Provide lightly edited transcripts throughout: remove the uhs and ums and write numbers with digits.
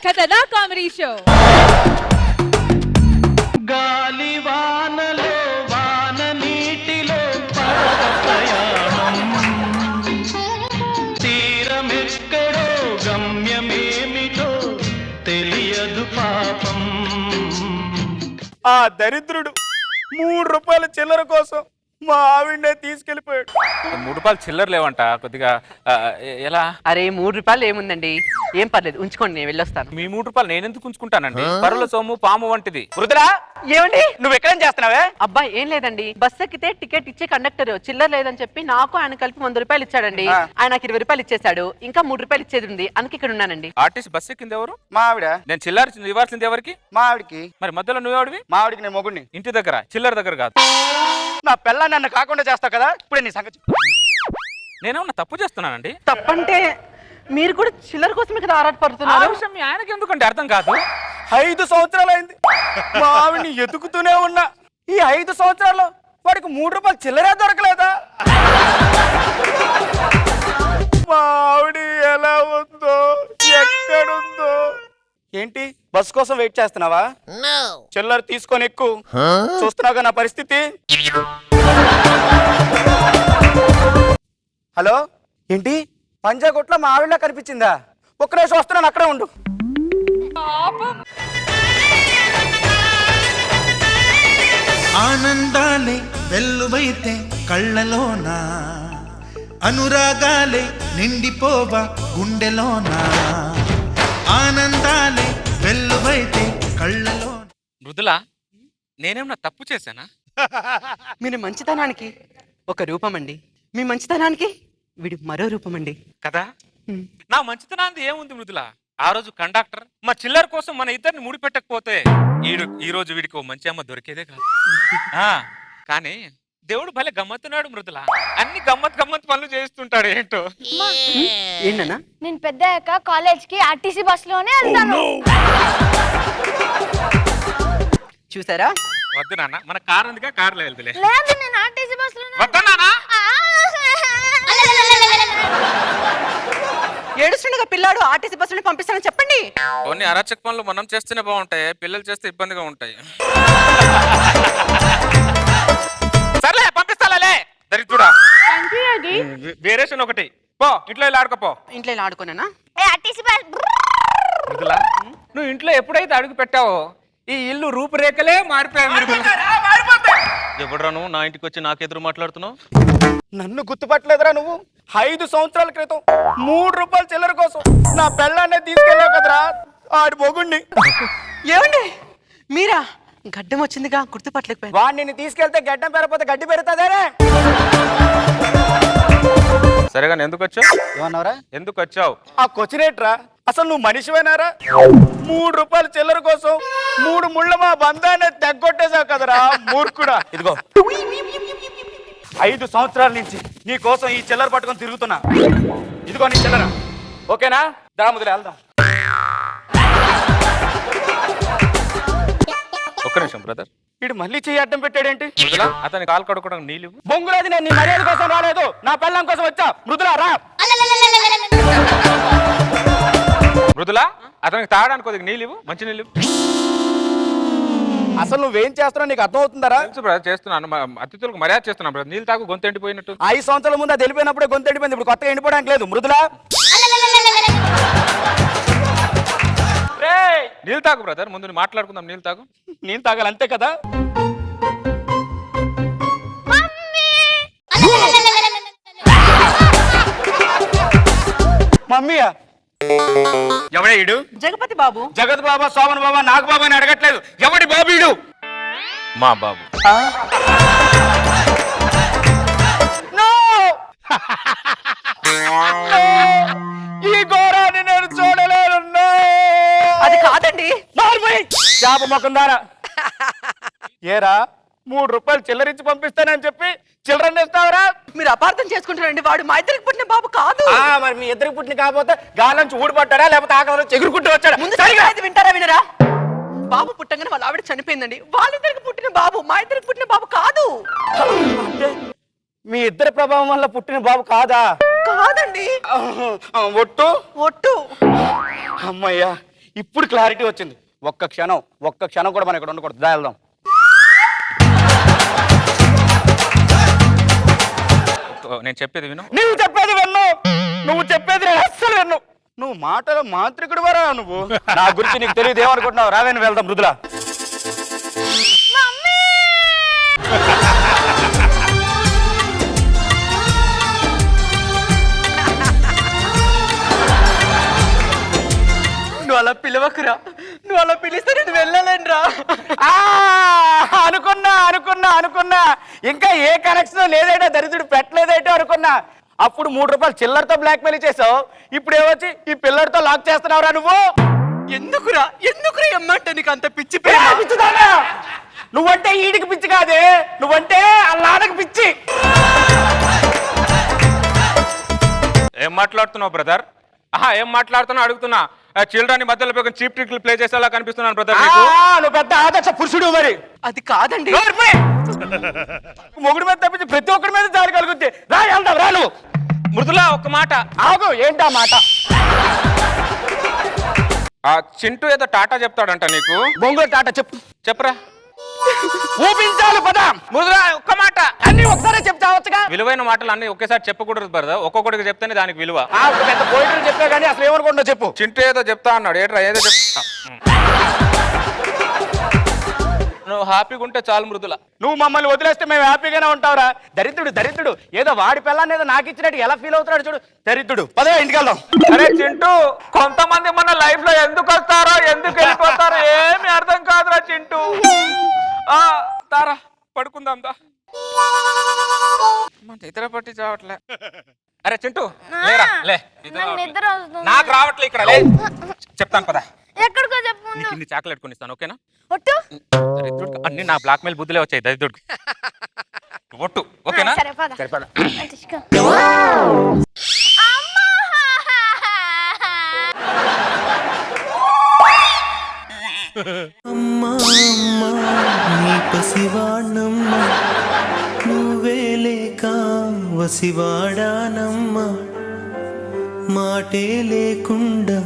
ఖతర్నాక్ comedy show. గాలి వానలో వాన నీటిలో ప్రయాణం తీరమెక్కడో గమ్యమేమిటో తెలియదు పాపం. ఆ దరిద్రుడు 3 రూపాయల చిల్లర కోసం మా ఆవిడనే తీసుకెళ్లిపోయాడు. 3 రూపాయలు చిల్లర లేవంట కొద్దిగా ఎలా? అరే 3 రూపాయలు ఏముందండి, ఏం పర్లేదు ఉంచుకోండి, నేను వెళ్ళొస్తాను. మీ 3 రూపాయలు నేను ఎందుకు ఉంచుకుంటానండి? పరుల సొమ్ము పాము వంటిది. వృద్ధరా, ఏమండి? నువ్వు ఎక్కడేం చేస్తున్నావే? అబ్బాయి ఏం లేదండి, బస్ ఎక్కితే టికెట్ ఇచ్చే కండక్టర్ చిల్లర లేదని చెప్పి నాకు ఆయన కలిపి 100 రూపాయలు ఇచ్చాడండి. ఆయన నాకు 20 రూపాయలు ఇచ్చేసాడు, ఇంకా 3 రూపాయలు ఇచ్చేది ఉంది, అందుకే ఇక్కడ ఉన్నానండి. ఆర్టీసీ బస్ ఎక్కింది ఎవరు? మా ఆవిడ. నేను చిల్లర ఇవ్వాల్సింది ఎవరికి? మా ఆవిడికి. మరి మధ్యలో నువ్వెవడివి? మా ఆవిడికి నేను మొగుడిని. ఇంటి దగ్గర, చిల్లర దగ్గర కాదు. నా పిల్ల నన్ను కాకుండా చేస్తావు కదా, ఇప్పుడే నీ సంగతి. నేనేమన్నా తప్పు చేస్తున్నానండి? తప్పంటే మీరు కూడా చిల్లర కోసం ఇక్కడ ఆ ఆరాటపడుతున్నారు. విషయం మీ ఆయనకి ఎందుకంటే అర్థం కాదు. 5 సంవత్సరాలైంది మా ఆవిడని ఎదుకుతూనే ఉన్నా. ఈ 5 సంవత్సరాల్లో వాడికి 3 రూపాయలు చిల్లరే దొరకలేదా? మా ఆవిడ ఎలా ఉందో, ఎక్కడుందో. ఏంటి బస్ కోసం వెయిట్ చేస్తున్నావా? చిల్లర తీసుకొని ఎక్కు. చూస్తున్నావుగా నా పరిస్థితి. హలో, ఏంటి పంజాగుట్లో మా ఆవిడలా కనిపించిందా? ఒక్క నిమిషం వస్తున్నాను, అక్కడే ఉండు. ఆనందాలే వెల్లువైతే కళ్ళలోన, అనురాగాలే నిండిపోవా గుండెలోన. ఆనందాలే వెల్లువైతే కళ్ళలో. మృదులా, నేనేమన్నా తప్పు చేశానా? మీరు మంచితనానికి ఒక రూపం అండి, మీ మంచితనానికి వీడి మరో రూపం అండి కదా. నా మంచితనాన్ని ఏముంది మృదులా? ఆ రోజు కండక్టర్ మా చిల్లర కోసం మన ఇద్దరిని ముడిపెట్టకపోతే ఈ రోజు వీడికి ఓ మంచి అమ్మ దొరికేదే కాదు. కానీ దేవుడు భలే గమ్మత్తున్నాడు మృదులా. అన్ని గమ్మత్ పనులు చేస్తుంటాడు. ఏంటో ఏంటన్నా? నేను పెద్ద అయ్యాక కాలేజ్ కి ఆర్టీసీ బస్ లోనే వెళ్తాను. చూసారా? వద్దు నాన్న, మన కార్ ఉందిగా, కార్లో వెళ్తులే. లేదు, నేను ఆర్టీసీ బస్ లోనే. వద్దా నాన్న? ఏడుస్తుండగా పిల్లాడు ఆర్టీసీ బస్సుని పంపిస్తానని చెప్పండి. కొన్ని అరాచక పనులు మనం చేస్తేనే బాగుంటాయి, పిల్లలు చేస్తే ఇబ్బందిగా ఉంటాయి. సర్లే పంపిస్తాలే. దరిద్రుడా, వేరేషన్ ఒకటి పో, ఇంట్లో వెళ్ళి ఆడుకోపో. ఇంట్లో ఇలా ఆడుకోనా? RTC bus. మృదులా, నువ్వు ఇంట్లో ఎప్పుడైతే అడుగు పెట్టావో ఈ ఇల్లు రూపురేఖలే మారిపోయాయి. ఎవడరా నువ్వు నా ఇంటికి వచ్చి నాకెదురు మాట్లాడుతున్నావు? నన్ను గుర్తుపట్టలేదురా నువ్వు? 5 సంవత్సరాల క్రితం 3 రూపాయల చిల్లర కోసం నా పెళ్ళాన్నే తీసుకెళ్ళావు కదరా, ఆడి మొగుణ్ణి. ఏమండి మీరా? గడ్డం వచ్చిందిగా, గుర్తుపట్టలేకపోయాను. వాడిని తీసుకెళ్తే గడ్డం పెరగపోతే గడ్డి పెరుగుతుందేనే. సరేగా ఎందుకు వచ్చావు? ఏమన్నావురా? ఎందుకు వచ్చావు? ఆ కొచ్చినేట్రా, అసలు నువ్వు మనిషివేనారా? 3 రూపాయల చిల్లర కోసం 3 ముళ్ళ మా బంధాన్ని తెగ్గొట్టేశావు కదరా మూర్ఖుడా. ఇదిగో 5 సంవత్సరాల నుంచి నీ కోసం ఈ చిల్లర పట్టుకొని తిరుగుతున్నా. ఇదిగో నీ చిల్లర, ఓకేనా? దా ముదిలే వెళ్దాం. ఒక్క నిమిషం బ్రదర్. వీడు మళ్ళీ చెయ్యి అడ్డం పెట్టాడేంటి? మృదులా, అతని కాలు కడుక్కోవడం నీళ్ళు. బొంగులాది, నేను నీ మర్యాద కోసం రాలేదు, నా పెళ్ళం కోసం వచ్చా. మృదులా రా. మృదులా, అతనికి తాగడానికి కొద్దిగా నీళ్ళు, మంచి నీళ్ళు. అసలు నువ్వేం చేస్తున్నావు నీకు అర్థం అవుతుందరా? తెలుసు బ్రదర్, చేస్తున్నాను. అతిథులకు మర్యాద చేస్తున్నాను బ్రదర్. నీళ్ళు తాగు, గొంతు ఎండిపోయినట్టు. 5 సంవత్సరాల ముందు అది వెళ్ళిపోయినప్పుడే గొంతు ఎండిపోయింది, ఇప్పుడు కొత్తగా ఎండిపోవడానికి లేదు. మృదులా, నీళ్ళు తాగు బ్రదర్. ముందు మాట్లాడుకుందాం. నీళ్ళు తాగు. నేను తాగాలి అంతే కదా. మమ్మీయా? ఎవడే ఈడు? జగపతి బాబు. జగత్ బాబా, సోమన్ బాబా, నాగ బాబా అని అడగట్లేదు. ఎవడి బాబు ఈడు? మా బాబు. ఈ ఘోరాన్ని నేను చూడలేను. అది కాదండి. చేప మొక్కం దారా. ఏరా 3 రూపాయలు చిల్లరించి పంపిస్తానని చెప్పి చిల్లరని ఇస్తావరా? మీరు అపార్థం చేసుకుంటారండి, వాడు మా ఇద్దరికి పుట్టిన బాబు కాదు. మరి మీ ఇద్దరికి పుట్టిన కాకపోతే గాలి నుంచి ఊడిపట్టాడా, లేకపోతే ఆకలి చెగురుకుంటూ వచ్చాడా? ముందు సరిగా వింటారా వినరా? బాబు పుట్టంగానే వాళ్ళ ఆవిడ చనిపోయిందండి. వాళ్ళిద్దరికి పుట్టిన బాబు మా ఇద్దరికి పుట్టిన బాబు కాదు. అంటే మీ ఇద్దరి ప్రభావం వల్ల పుట్టిన బాబు కాదా? కాదండి. ఒట్టు ఒట్టు. అమ్మయ్యా, ఇప్పుడు క్లారిటీ వచ్చింది. ఒక్క క్షణం కూడా మనం ఇక్కడ ఉండకూడదు. దా వెళ్దాం. నేను చెప్పేది విను. నువ్వు చెప్పేది విన్ను, నువ్వు చెప్పేది నేను అస్సలు విన్ను. నువ్వు మాటల మాంత్రికుడు వరా నువ్వు. నా గురించి నీకు తెలియదు ఏమనుకుంటున్నావు. రావేని వెళ్దాం మృదుల. నువ్వు అలా పిలవకురా, నువ్వు అలా పిలిస్తే నేను వెళ్ళలేనురా. అనుకున్నా ఇంకా ఏ కనెక్షన్ లేదేటో, దరిద్రుడు పెట్టలేదేటో అనుకున్నా. అప్పుడు 3 రూపాయలు చిల్లరతో బ్లాక్ మెయిల్ చేసావు, ఇప్పుడు ఏమొచ్చి ఈ పిల్లడితో లాక్ చేస్తున్నావురా నువ్వు. ఎందుకురా ఎమ్మంటే నీకు అంత పిచ్చి పిచ్చిదానా? నువ్వంటే ఈడికి పిచ్చి కాదే, నువ్వంటే అల్లాడకి పిచ్చి. ఏం మాట్లాడుతున్నావు బ్రదర్? ఏం మాట్లాడుతున్నా అడుగుతున్నా. చిల్డ్రన్ మధ్యలో చీప్ ట్రిక్లు ప్లే చేసేలా కనిపిస్తున్నాను బ్రదర్. నువ్వు పెద్ద ఆదర్శ పురుషుడు. మరి అది కాదండి. మొగుడు మీద తప్పించి ప్రతి ఒక్కడి మీద దారి కలుగుద్ది. రా వెళ్దాం, రా. నువ్వు మృదుల ఒక్క మాట ఆగు. ఏంటా మాట? ఆ చింటూ ఏదో టాటా చెప్తాడంట నీకు. బొంగుల టాటా చెప్పరా. ఊపించాలి పదా. మృదుల ఒక్క మాట. అన్ని ఒకసారి చెప్తావచ్చుగా. విలువైన మాటలు అన్ని ఒకేసారి చెప్పకూడదు బ్రదర్, ఒక్కొక్కడికి చెప్తేనే దానికి విలువ. పెద్ద పోయిటలు చెప్పా కానీ అసలు ఏమనుకుంటా చెప్పు. చింటూ ఏదో చెప్తా అన్నాడు. ఏట్రా ఏదో చెప్తా. నువ్వు హ్యాపీగా ఉంటే చాలు మృదుల. నువ్వు మమ్మల్ని వదిలేస్తే మేము హ్యాపీగానే ఉంటావురా. దరిద్రుడు ఏదో వాడి పిల్లాన్ని ఏదో నాకు ఇచ్చినట్టు ఎలా ఫీల్ అవుతున్నాడు చూడు. దరిద్రుడు. పదే ఇంటికి వెళ్దాం. అరే చింటూ, కొంతమంది మన లైఫ్ లో ఎందుకు వస్తారో ఎందుకు వెళ్ళిపోతారో ఏమి అర్థం కాదురా చింటూ. తారా పడుకుందాం దా. ఇతర పట్టి చావట్లే. అరే చింటూ లేరా, లే. నిద్ర వస్తుంది. నాకు రావట్లే ఇక్కడ, లే. చెప్తాను పదా. ఎక్కడికో చెప్పు. నీకు ఇన్ని చాక్లెట్ కొనిస్తాను, ఓకేనా? ఒట్టు. దరిద్రుడు అన్ని నా బ్లాక్ మెయిల్ బుద్ధులే వచ్చాయి దరిద్రుడికి. ఒట్టు, ఓకేనా? సరే పద. తీసుకో. అమ్మా అమ్మా నీ పసివాణమ్మ నువ్వే లేక వసివాడానమ్మా మాటే లేకుండా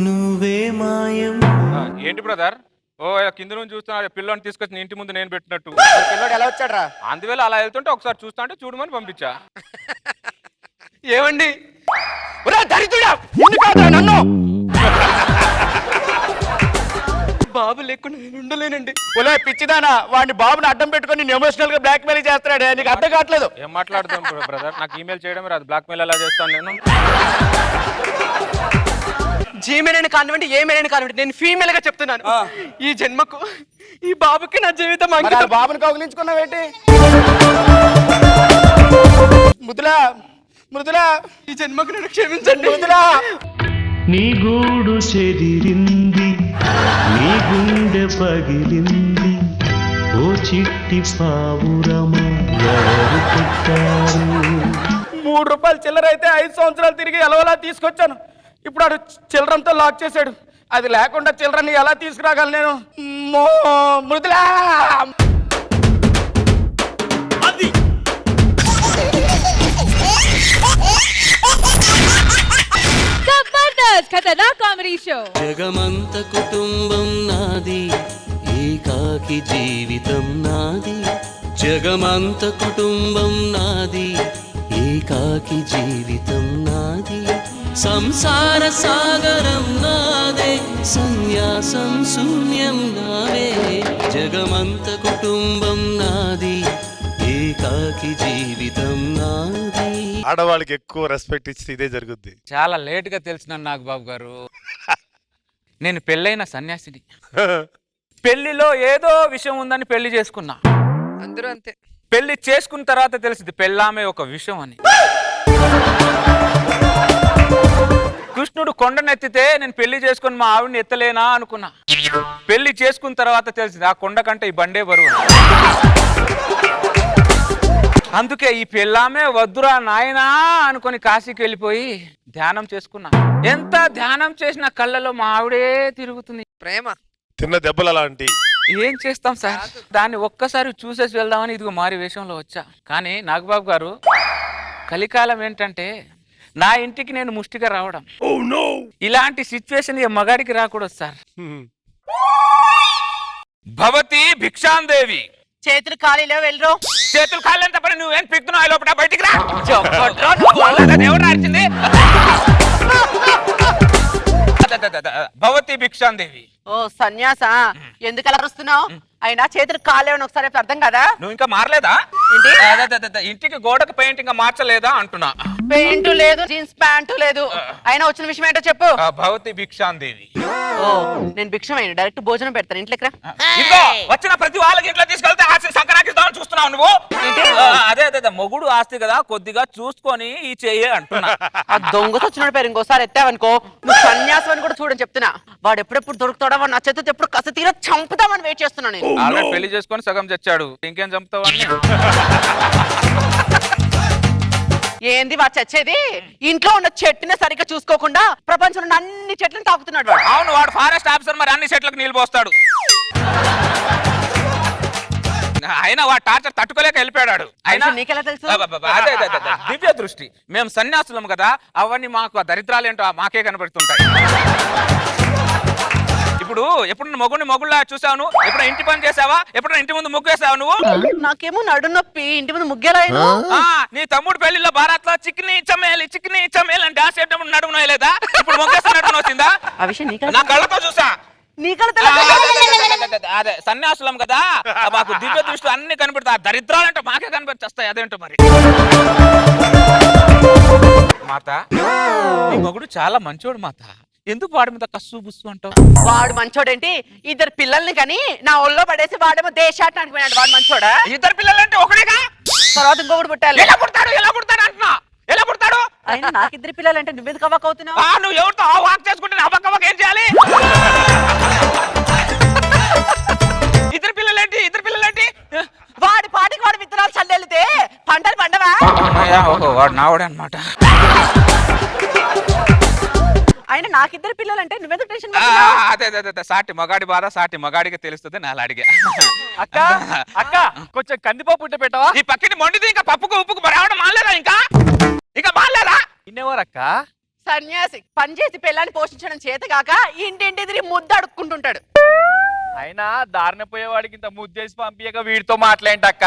నువ్వే మాయం. ఏంటి బ్రదర్? కింద నుంచి చూస్తున్నా పిల్లని తీసుకొచ్చి ఇంటి ముందు నేను పెట్టినట్టు. పిల్లడు ఎలా వచ్చాడు రా? అందువేళ అలా వెళ్తుంటే ఒకసారి చూస్తా అంటే చూడమని పంపించా. ఏమండి దరిద్రుడా, నన్ను బాబు లేకుండా నేను ఉండలేనండి. ఒలే పిచ్చిదానా, వాడిని బాబుని అడ్డం పెట్టుకొని ఎమోషనల్ గా బ్లాక్ మెయిల్ చేస్తున్నాడే. నీకు అర్థం కావట్లేదు. ఏం మాట్లాడుతాం బ్రదర్? నాకు ఈమెయిల్ చేయడమే రాదు, బ్లాక్ మెయిల్ ఎలా చేస్తాను నేను? జీమెయిల్ కానివ్వండి, ఏమైనా కానివ్వండి, నేను ఫీమేల్ గా చెప్తున్నాను. ఈ జన్మకు ఈ బాబుకి నా జీవితం అంకితం. బాబుని కౌగిలించుకున్నావేంటి? మృదులా ఈ జన్మకు నన్ను క్షమించండి. మృదులా, నీ గూడు చెదిరింది, నీ గుండె పగిలింది, ఓ చిట్టి పావురమా ఎవరు పుట్టారు? 3 రూపాయలు చిల్లర అయితే 5 సంవత్సరాలు తిరిగి ఎలవలా తీసుకొచ్చాను. ఇప్పుడు ఆడు చిల్లరంతో లాక్ చేశాడు. అది లేకుండా చిల్లరని ఎలా తీసుకురాగలను నేను? మృదులా, ఖతర్నాక్ కామెడీ షో. జగమంత కుటుంబం నాది, ఏకాకి జీవితం నాది. జగమంత కుటుంబం నాది, ఏకాకి జీవితం నాది. సంసార సాగరం నాదే, సన్యాసం శూన్యం నావే. జగమంత కుటుంబం నాది, ఏకాకి జీవితం నాది. ఆడవాళ్ళకి ఎక్కువ రెస్పెక్ట్ ఇస్తే ఇదే జరుగుద్ది. చాలా లేట్ గా తెలిసిన నాగబాబు గారు, నేను పెళ్ళైన సన్యాసిని. పెళ్లిలో ఏదో విషయం ఉందని పెళ్లి చేసుకున్నా. అందరూ అంతే. పెళ్లి చేసుకున్న తర్వాత తెలిసింది పెళ్ళామే ఒక విషయం అని. కృష్ణుడు కొండనెత్తితే నేను పెళ్లి చేసుకుని మా ఆవిడని ఎత్తలేనా అనుకున్నా. పెళ్లి చేసుకున్న తర్వాత తెలిసింది ఆ కొండ కంటే ఈ బండే బరువు. అందుకే ఈ పెళ్ళామే వద్దురా నాయనా అనుకొని కాశీకి వెళ్ళిపోయి ధ్యానం చేసుకున్నా. ఎంత ధ్యానం చేసినా కళ్ళలో మా ఆవిడే తిరుగుతుంది. ప్రేమ తిన్న దెబ్బలు అలాంటి. ఏం చేస్తాం సార్, దాన్ని ఒక్కసారి చూసేసి వెళ్దామని ఇదిగో మారి వేషంలో వచ్చా. కానీ నాగబాబు గారు, కలికాలం ఏంటంటే నా ఇంటికి నేను ముష్టిగా రావడం. ఇలాంటి సిచ్యువేషన్ ఏ మగాడికి రాకూడదు సార్. భవతి భిక్షాందేవి. చేతులు ఖాళీలో వెళ్ళరు. చేతులు కాళ్ళంత పని నువ్వేం పిక్తున్నావు లోపల బయటికి రా. చెప్పట్రా దేవుడు అరిచింది. భవతి భిక్షాందేవి. ఓ సన్యాస, ఎందుకు అలా అరుస్తున్నావు? అయినా చేతులు కాలేవని ఒకసారి అర్థం కదా. నువ్వు ఇంకా మారలేదా? ఏంటి? ఇంటికి గోడకు పెయింట్ ఇంకా మార్చలేదా అంటున్నా. పెయింట్ లేదు, జీన్స్ ప్యాంటు లేదు. అయినా వచ్చిన విషయం ఏంటో చెప్పు. భవతి భిక్షాందేవి. ఓ నేను భిక్షమైన డైరెక్ట్ భోజనం పెడతాను ఇంట్లోకి రా. ఇదిగో వచ్చిన ప్రతి వాళ్ళకి ఇంట్లో తీసుకెళ్తే ఆస్తి సంక్రాంతిస్తామని చూస్తున్నావు నువ్వు. అదే మొగుడు ఆస్తి కదా, కొద్దిగా చూసుకొని ఈ చెయ్యి అంటున్నా. ఆ దొంగతో వచ్చిన పేరు ఇంకోసారి ఎత్తావనుకో నువ్వు సన్యాసం అని కూడా చూడని చెప్తున్నా. వాడు ఎప్పుడెప్పుడు దొరుకుతాడో, వాడు నా చేతితో ఎప్పుడు కసి తీరా చంపుతామని వెయిట్ చేస్తున్నాను నేను. ఆల్రెడీ పెళ్లి చేసుకొని సగం చచ్చాడు, ఇంకేం చంపుతావు అని. ఏంది వాడు చచ్చేది? ఇంట్లో ఉన్న చెట్టునే సరిగ్గా చూసుకోకుండా ప్రపంచంలో అన్ని చెట్లను తాకుతున్నాడు వాడు. అవును, వాడు ఫారెస్ట్ ఆఫీసర్, మరి అన్ని చెట్లకు నీళ్ళు పోస్తాడు. అయినా వాడు టార్చర్ తట్టుకోలేక వెళ్ళిపోయాడు. అయినా నీకెలా తెలుసు? అదే దివ్య దృష్టి. మేము సన్యాసులం కదా, అవన్నీ మాకు ఆ దరిద్రాలేంటో మాకే కనబడుతుంటాయి. ఇప్పుడు ఎప్పుడు మొగుడిని మొగుళ్ళ చూసావు నువ్వు? ఎప్పుడు ఇంటి పని చేసావా? ఎప్పుడు ఇంటి ముందు ముగ్గేసావు నువ్వు? నాకేమో నడు నొప్పి, ఇంటి ముందు ముగ్గేరాయను. నీ తమ్ముడు పెళ్లిలో భారత్ లో చిక్ని చమేలి అని డాన్స్ చేయడం నడుము నోయలేదా? ఇప్పుడు మొగ్గేస్తున్నట్టు వచ్చిందా? ఆ విషయం నా కళ్ళతో చూసా. నీకెలా అదే సన్యాసులం కదా, మాకు దివ్య దృష్టి అన్ని కనిపెడతా. దరిద్రాలంటే మాకే కనిపెట్టేస్తాయి. అదేంటో మరి. మాత, నీ మొగుడు చాలా మంచోడు మాత. ఎందుకు వాడి మీద కస్సు బుస్సు అంటావు? వాడు మంచోడేంటి? ఇద్దరు పిల్లల్ని కానీ నా ఒళ్ళో పడేసి వాడేమో దేశాటానికి పోయినాడు. వాడు మంచోడా? ఇద్దరు పిల్లలంటే ఒకడేగా, తర్వాత ఇంకొకటి పుట్టాలి. ఎలా పుడతాడు అంటున్నా. ఎలా పుడతాడు? అయినా నాకు ఇద్దరు పిల్లలంటే నువ్వెందుకు అవ్వక అవుతున్నావు? నువ్వు ఎవరితో వాక్ చేసుకుంటే అవ్వక ఏం చేయాలి? ఇద్దరు పిల్లలేంటి? వాడి పాటికి వాడు విత్తనాలు చల్లెళ్తే పంటలు పండవా? ఓహో, వాడు నావాడే అన్నమాట. అయినా నాకిద్దరు పిల్లలంటే నువ్వెందుకు టెన్షన్ అదే సాటి మగాడి బాధ సాటి మగాడికి తెలుస్తుంది. నా అడిగా. అక్క కొంచెం కందిపప్పు ఉంటే పెట్టవా? ఈ పక్కన మొండిది ఇంకా పప్పుకు ఉప్పుకు రావడం మాలేదా? ఇంకా మాలేదా? ఇన్నెవరక్క? సన్యాసి పని చేసి పిల్లాన్ని పోషించడం చేత కాక ఇంటింటి తిరిగి ముద్ద అడుక్కుంటుంటాడు. అయినా దారిన పోయేవాడికి ఇంత ముద్దేసి పంపియక వీడితో మాట్లాడేంటక్క?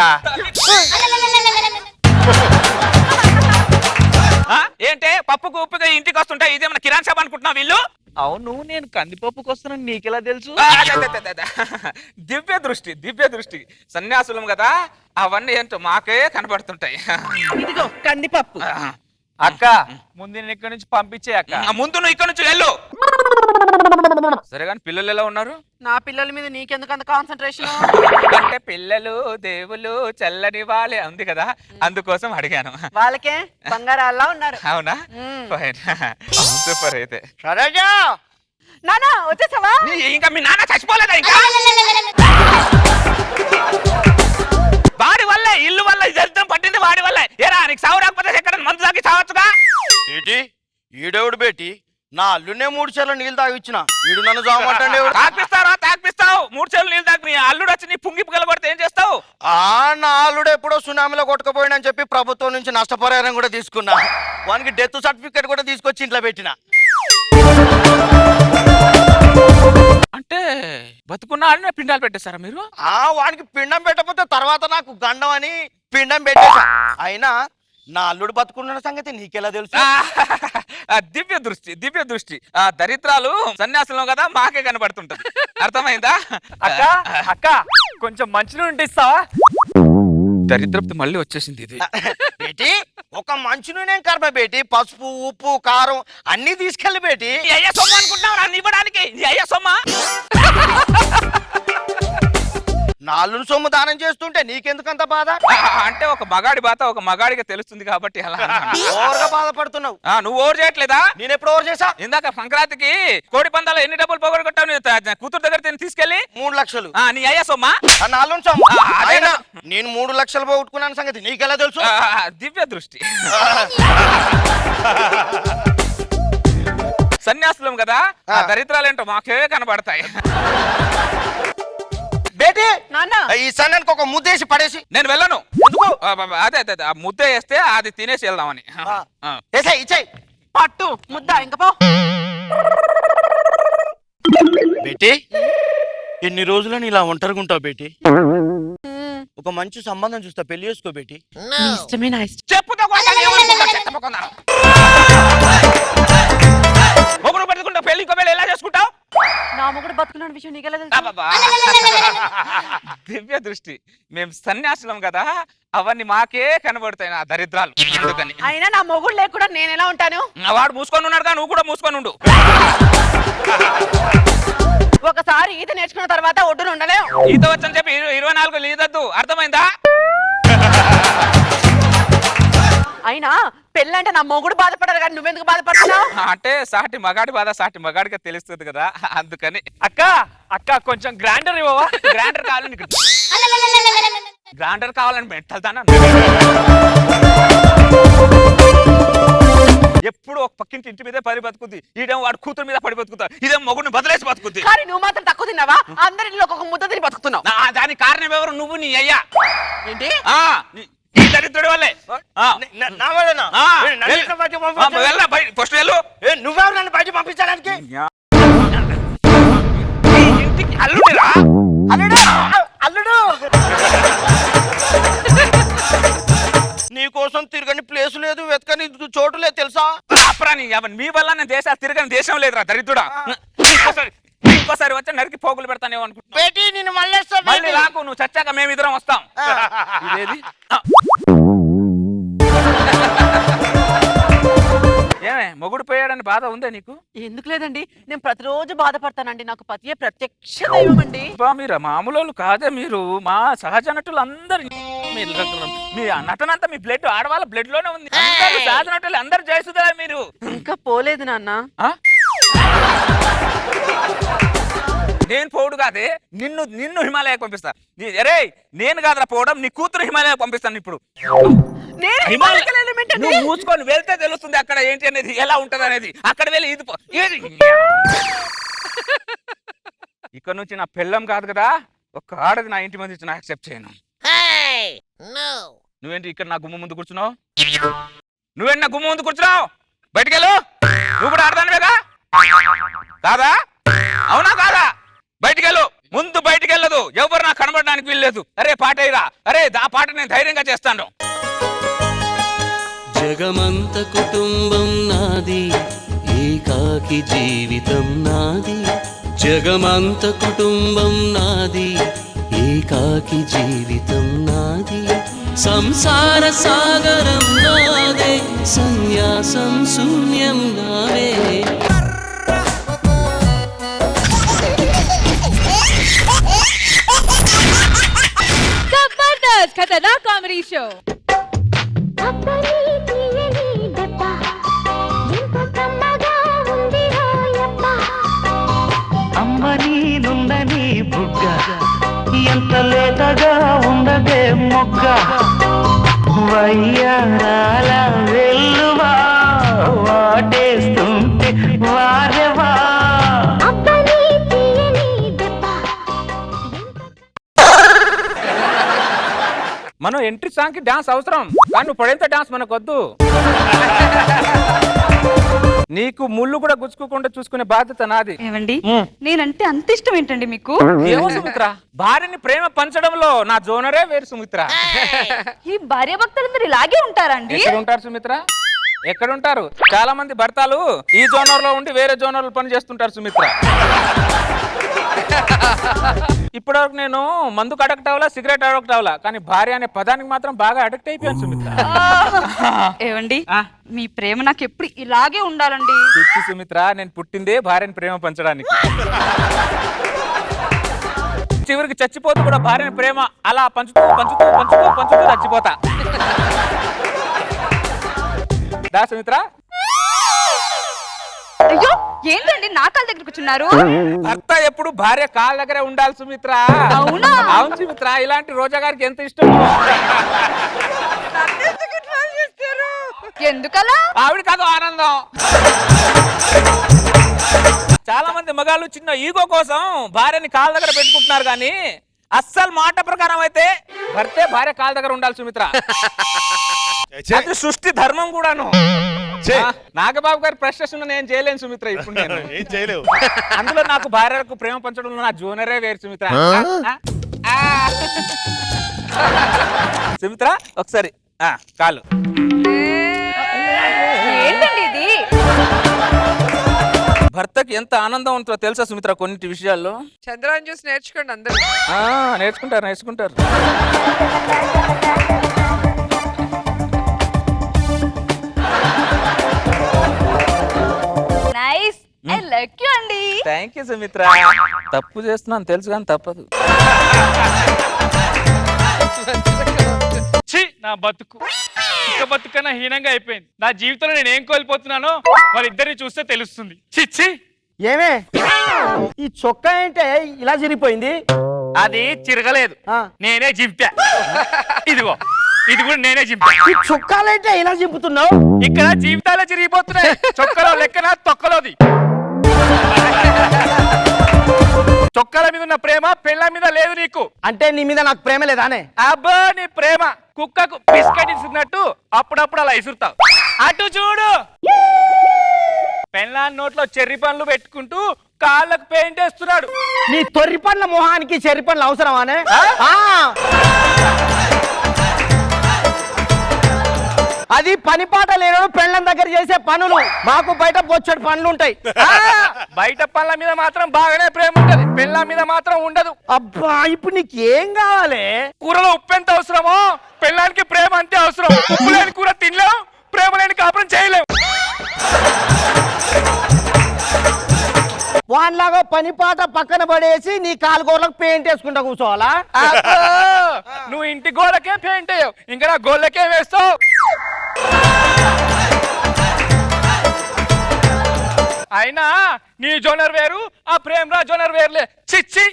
ఏంటే పప్పుకు ఉప్పుగా ఇంటికి వస్తుంటే ఇదేమన్నా కిరాణ్ షాప్ అనుకుంటున్నావు వీళ్ళు? అవును, నేను కందిపప్పుకి వస్తున్నాను, నీకెలా తెలుసు? దివ్య దృష్టి సన్యాసులం కదా, అవన్నీ ఏంటో మాకే కనబడుతుంటాయి. ఇదిగో కందిపప్పు. అక్క ముందు నేను ఇక్కడి నుంచి పంపించే అక్క. ముందు నువ్వు ఇక్కడ నుంచి వెళ్ళు. సరే కానీ పిల్లలు ఎలా ఉన్నారు? నా పిల్లల మీద నీకెందుకు అంత కాన్సన్ట్రేషన్? అంటే పిల్లలు దేవులు చల్లని వాళ్ళే ఉంది కదా, అందుకోసం అడిగాను. వాళ్ళకే బంగారాల్లా ఉన్నారు. అవునా? సూపర్. అయితే సరేగా నానా వచ్చేసావా? ఇంకా మీ నాన్న చచ్చిపోలేదా? ఇంకా వాడి వల్లే ఇల్లు వల్ల దరిద్రం పట్టింది, వాడి వల్లే. ఏరా నీకు సావు రాకపోతే ఎక్కడ మందు తాగి చావచ్చుగా? ఏంటి ఈడేవుడు బేటి నా అల్లునే 3 చెర్ల నీళ్ళు తాగిచ్చిన ఈడు నన్ను చావమంటాడు. తాగిపిస్తావు 3 చెర్లు నీళ్ళు తాగి నీ అల్లుడు వచ్చి నీ పుంగి పగలగొడితే ఏం చేస్తావు? నా అల్లుడు ఎప్పుడో సునామీలో కొట్టుకుపోయినని చెప్పి ప్రభుత్వం నుంచి నష్టపరిహారం కూడా తీసుకున్నా. వానికి డెత్ సర్టిఫికేట్ కూడా తీసుకొచ్చి ఇంట్లో పెట్టిన. అంటే బతుకున్నాడనే పిండాలు పెట్టేశారా మీరు? వానికి పిండం పెట్టకపోతే తర్వాత నాకు గండం అని పిండం పెట్టేశా. అయినా నా అల్లుడు బతుకున్న సంగతి నీకెలా తెలుసు? దివ్య దృష్టి ఆ దరిద్రాలు సన్యాసులం కదా, మాకే కనబడుతుంటది. అర్థమైందా? అక్క కొంచెం మంచినీళ్ళు ఉంటే ఇస్తావా? దరిద్రపు మళ్ళీ వచ్చేసింది ఇది. బేటి ఒక మంచి నూనె కర్మ బేటి, పసుపు ఉప్పు కారం అన్ని తీసుకెళ్ళి బేటి. అయ్యా సొమ్మ అనుకుంటున్నావు నన్ను ఇవ్వడానికి? అయ్యా సొమ్మ నాలుగు సొమ్ము దానం చేస్తుంటే నీకెందుకంత బాధ? అంటే ఒక మగాడి బాధ ఒక మగాడికి తెలుస్తుంది కాబట్టి అలా. ఓవర్గా బాధపడుతున్నావు. నువ్వు ఓవర్ చేయట్లేదా? నేను ఎప్పుడు ఓవర్ చేసా? ఇందాక సంక్రాంతికి కోడి పందాలు ఎన్ని డబ్బులు పోగొట్టుకుంటావు? కూతురు దగ్గర తీసుకెళ్ళి 3 లక్షలు. నీ అయ్యా సొమ్మా? నాలుగు సొమ్ము. అయినా నేను 3 లక్షలు పోగొట్టుకున్నాను సంగతి నీకెలా తెలుసు? దివ్య దృష్టి. సన్యాసులం కదా, దరిద్రాలేంటో మాకే కనబడతాయి. బేటి నాన్న ఈ సన్నానికి ఒక ముద్దేసి పడేసి. నేను వెళ్ళను. ఎందుకు? అదే అదే ఆ ముద్ద వేస్తే అది తినేసి వెళ్దామని. ఇచ్చాయి పట్టు ముద్ద ఇంకా పో. బేటీ ఎన్ని రోజులని ఇలా ఒంటరిగా ఉంటావు బేటీ? ఒక మంచి సంబంధం చూస్తా, పెళ్లి చేసుకో బేటీ. నీ ఇష్టమే నా ఇష్టం. చెప్పుతో మొగుడు పెట్టుకుంటా పెళ్లి ఇంకో పెళ్లి ఎలా చేసుకుంటావు? నా మొగుడు బతుకున్న విషయం నీకెలా తెలుసు? అబ్బబ్బా. దివ్య దృష్టి, మేము సన్యాసులం కదా, అవన్నీ మాకే కనబడతాయి నా దరిద్రాలు. అందుకని అయినా నా మొగుడు లేకుండా నేను ఎలా ఉంటాను? వాడు మూసుకొని ఉన్నాడుగా, నువ్వు కూడా మూసుకొని ఉండు. ఒకసారి ఈత నేర్చుకున్న తర్వాత ఒడ్డున ఉండలేం. ఈత వచ్చని చెప్పి 24 ఈదద్దు, అర్థమైందా? అయినా పెళ్ళంటే నా మొగుడు బాధపడారు కానీ నువ్వెందుకు బాధపడుతున్నావు? అంటే సాటి మగాడి బాధ సాటి మగాడిగా తెలుస్తుంది కదా, అందుకని. అక్క అక్క కొంచెం గ్రైండర్ ఇవ్వవా? గ్రైండర్ కావాలని గ్రైండర్ కావాలని మెట్టల్తానా? ఎప్పుడు ఒక పక్కింటి ఇంటి మీదే పడి బతుకుద్ది, ఈడేమో వాడు కూతురు మీద పడి బతుకుతా, ఇదేమో మొగుడిని బదిలేసి బతుకుద్ది. కానీ నువ్వు మాత్రం తక్కువ తిన్నావా? అందరిలో ఒక ముద్ద తిని బతుకుతున్నావు. దానికి కారణం ఎవరు? నువ్వు, నీ అయ్యా. ఏంటి? ఈ దరిద్రుడి వల్లే. ఫస్ట్ వెళ్ళు. నువ్వెవరు నన్ను బయట పంపించడానికి? ఇంటికి అల్లుడిరా. అల్లుడు అల్లుడు నీకోసం తిరగని ప్లేస్ లేదు, వెతకని చోటు లేదు తెలుసా? మీ వల్ల నేను దేశాలు తిరగని దేశం లేదురా దరిద్రుడా. ఇంకోసారి వచ్చా నరికి పోగులు పెడతానేమో అనుకుంటున్నా. బేటీ నేను మళ్ళీ రాకు, నువ్వు చచ్చాక మేమిద్దరం వస్తాం. ఇదేది ఏమే మొగుడు పోయాడని బాధ ఉందే నీకు? ఎందుకు లేదండి, నేను ప్రతిరోజు బాధపడతానండి. నాకు పతియే ప్రత్యక్ష దైవం అండి. మీరు మామూలు కాదే, మీరు మా సహజ నటులు అందరు. మీ నటనంతా మీ బ్లడ్, ఆడవాళ్ళ బ్లడ్ లోనే ఉంది. సహజ నటులు అందరు చేస్తుందా మీరు? ఇంకా పోలేదు నాన్న. నేను పోడు కాదే, నిన్ను హిమాలయ పంపిస్తా. అరే నేను కాదురా పోవడం, నీ కూతురు హిమాలయ పంపిస్తాను ఇప్పుడు. నువ్వు మూసుకొని వెళ్తే తెలుస్తుంది అక్కడ ఏంటి అనేది, ఎలా ఉంటది అనేది. అక్కడ వెళ్ళి ఇది ఇక్కడ నుంచి నా పెళ్ళం కాదు కదా, ఒక ఆడది నా ఇంటి మంది నా యాక్సెప్ట్ చేయను. నువ్వేంటి ఇక్కడ నా గుమ్మ ముందు కూర్చున్నావు? నువ్వేంటి నా గుమ్మ ముందు కూర్చున్నావు? బయటికెళ్ళు. నువ్వు కూడా ఆడదానివేగా కాదా? అవునా కాదా? బయటికెళ్ళు. ముందు బయటికెళ్ళదు, ఎవరు నాకు కనబడడానికి వీల్లేదు. అరే పాట ఇరా, అరే ఆ పాట నేను ధైర్యంగా చేస్తాను. జగమంత కుటుంబం నాది, ఏకాకి జీవితం నాది. జగమంత కుటుంబం నాది, ఏకాకి జీవితం నాది. సంసార సాగరం నాదే, సన్యాసం శూన్యం నావే. జబర్దస్త్ ఖతర్నాక్ కామెడీ షో. అమ్మ నీనుందని బుగ్గ ఎంత లేతగా ఉండదే మొగ్గ, వయ్యారాల వెల్లువా వాటేస్తుంటే వారెవా. మనం ఎంట్రీ సాంగ్ కి డాన్స్ అవసరం, కానీ నువ్వు పడేంత డాన్స్ మనకు వద్దు. నీకు ముళ్ళు కూడా గుచ్చుకోకుండా చూసుకునే బాధ్యత నాది. ఏమండి, నేనంటే అంత ఇష్టం ఏంటండి మీకు? ఏమో సుమిత్ర, భార్యని ప్రేమ పంచడంలో నా జోనరే వేరు సుమిత్ర. ఈ భార్య భక్తులందరూ ఇలాగే ఉంటారండి? ఎక్కడ ఉంటారు సుమిత్ర? ఎక్కడ ఉంటారు? చాలా మంది భర్తలు ఈ జోనర్ లో ఉండి వేరే జోనర్ లో పని చేస్తుంటారు సుమిత్ర. ఇప్పటివరకు నేను మందుకు అడక్ట్ అవ్వాలా, సిగరెట్ అడక్ట్ అవ్వాలా, కానీ భార్య అనే పదానికి మాత్రం బాగా అడక్ట్ అయిపోయాను సుమిత్ర. ఏవండి, మీ ప్రేమ నాకు ఎప్పుడు ఇలాగే ఉండాలండి. పిచ్చి సుమిత్ర, నేను పుట్టిందే భార్యని ప్రేమ పంచడానికి. చివరికి చచ్చిపోతూ కూడా భార్యని ప్రేమ అలా పంచుతూ పంచుతూ పంచుతూ పంచుతూ చచ్చిపోతా. దా సుమిత్ర. అయ్యో ఏంటండి నా కాళ్ళ దగ్గర కూర్చున్నారు? భర్త ఎప్పుడు భార్య కాళ్ళ దగ్గరే ఉండాలి సుమిత్ర. అవునా? అవును సుమిత్ర, ఇలాంటి రోజా గారికి ఎంత ఇష్టం. ఎందుకలా? ఆవిడ కాదు ఆనందం. చాలా మంది మగాళ్ళు చిన్న ఈగో కోసం భార్యని కాళ్ళ దగ్గర పెట్టుకుంటున్నారు, కానీ అస్సలు మాట ప్రకారం అయితే భర్తే భార్య కాళ్ళ దగ్గర ఉండాలి సుమిత్ర. అది సృష్టి ధర్మం కూడాను. నాగబాబు గారి ప్రశ్న నేను చేయలేను సుమిత్ర. ఇప్పుడు నేను ఏం చేయలేవు. అందులో నాకు భార్యలకు ప్రేమ పంచడంలో నా జోనరే వేరు సుమిత్ర. సుమిత్ర ఒకసారి కాలు. ఏంటండి ఇది? భర్తకి ఎంత ఆనందం ఉంటుందో తెలుసా సుమిత్ర కొన్నిటి విషయాల్లో. చంద్రాన్ని చూసి నేర్చుకోండి అందరూ. నేర్చుకుంటారు. నైస్, ఐ లైక్ యు అండి. Thank you Sumitra. తప్పు చేస్తున్నాను తెలుసు కానీ తప్పదు. నా బతుకు ఇక బతుకన్నా హీనంగా అయిపోయింది. నా జీవితంలో నేను ఏం కోల్పోతున్నానో వాళ్ళిద్దరిని చూస్తే తెలుస్తుంది. చిచ్చి ఏమే ఈ చొక్కా ఏంటే ఇలా చిరిగిపోయింది? అది చిరగలేదు, నేనే చింపా. ఇదిగో ఇది కూడా నేనే చింపా. ఈ చొక్కాలంటే ఇలా చింపుతున్నావు? ఇక్కడ జీవితాలే చిరిగిపోతున్నాయి. చొక్కలో లెక్కన తొక్కలోది. చొక్కాల మీద ఉన్న ప్రేమ పెళ్ళ మీద లేదు నీకు. అంటే నీ మీద నాకు ప్రేమ లేదానే? అబ్బా నీ ప్రేమ కుక్కకు బిస్కెట్ ఇస్తున్నట్టు అప్పుడప్పుడు అలా ఇసురుతావు. అటు చూడు, పెళ్ళాన్ని నోట్లో చెర్రి పండ్లు పెట్టుకుంటూ కాళ్ళకు పెయింట్ వేస్తున్నాడు. నీ తొర్రి పండ్ల మొహానికి చెర్రి పండ్లు అవసరమానే? అది పని పాట లేనోడు పెళ్ళం దగ్గర చేసే పనులు. మాకు బయట బొచ్చడి పనులు ఉంటాయి. బయట పళ్ళ మీద మాత్రం బాగానే ప్రేమ ఉంటది, పెళ్ళ మీద మాత్రం ఉండదు. అబ్బా ఇప్పుడు నీకు ఏం కావాలి? కూరలో ఉప్పు ఎంత అవసరమో పెళ్ళానికి ప్రేమ అంతే అవసరం. ఉప్పు లేని కూర తినలేం, ప్రేమ లేని కాపురం చేయలేం. వాన్లాగా పని పాట పక్కన పడేసి నీ కాలుగోర్లకు పెయింట్ వేసుకుంటా కూర్చోవాలా? నువ్వు ఇంటి గోడకే పెయింట్ వేయవు, ఇంకా నా గోళ్ళకే వేస్తావు. అయినా నీ జోనర్ వేరు, ఆ ప్రేమరాజ్ జోనర్ వేరులే. చిచ్చి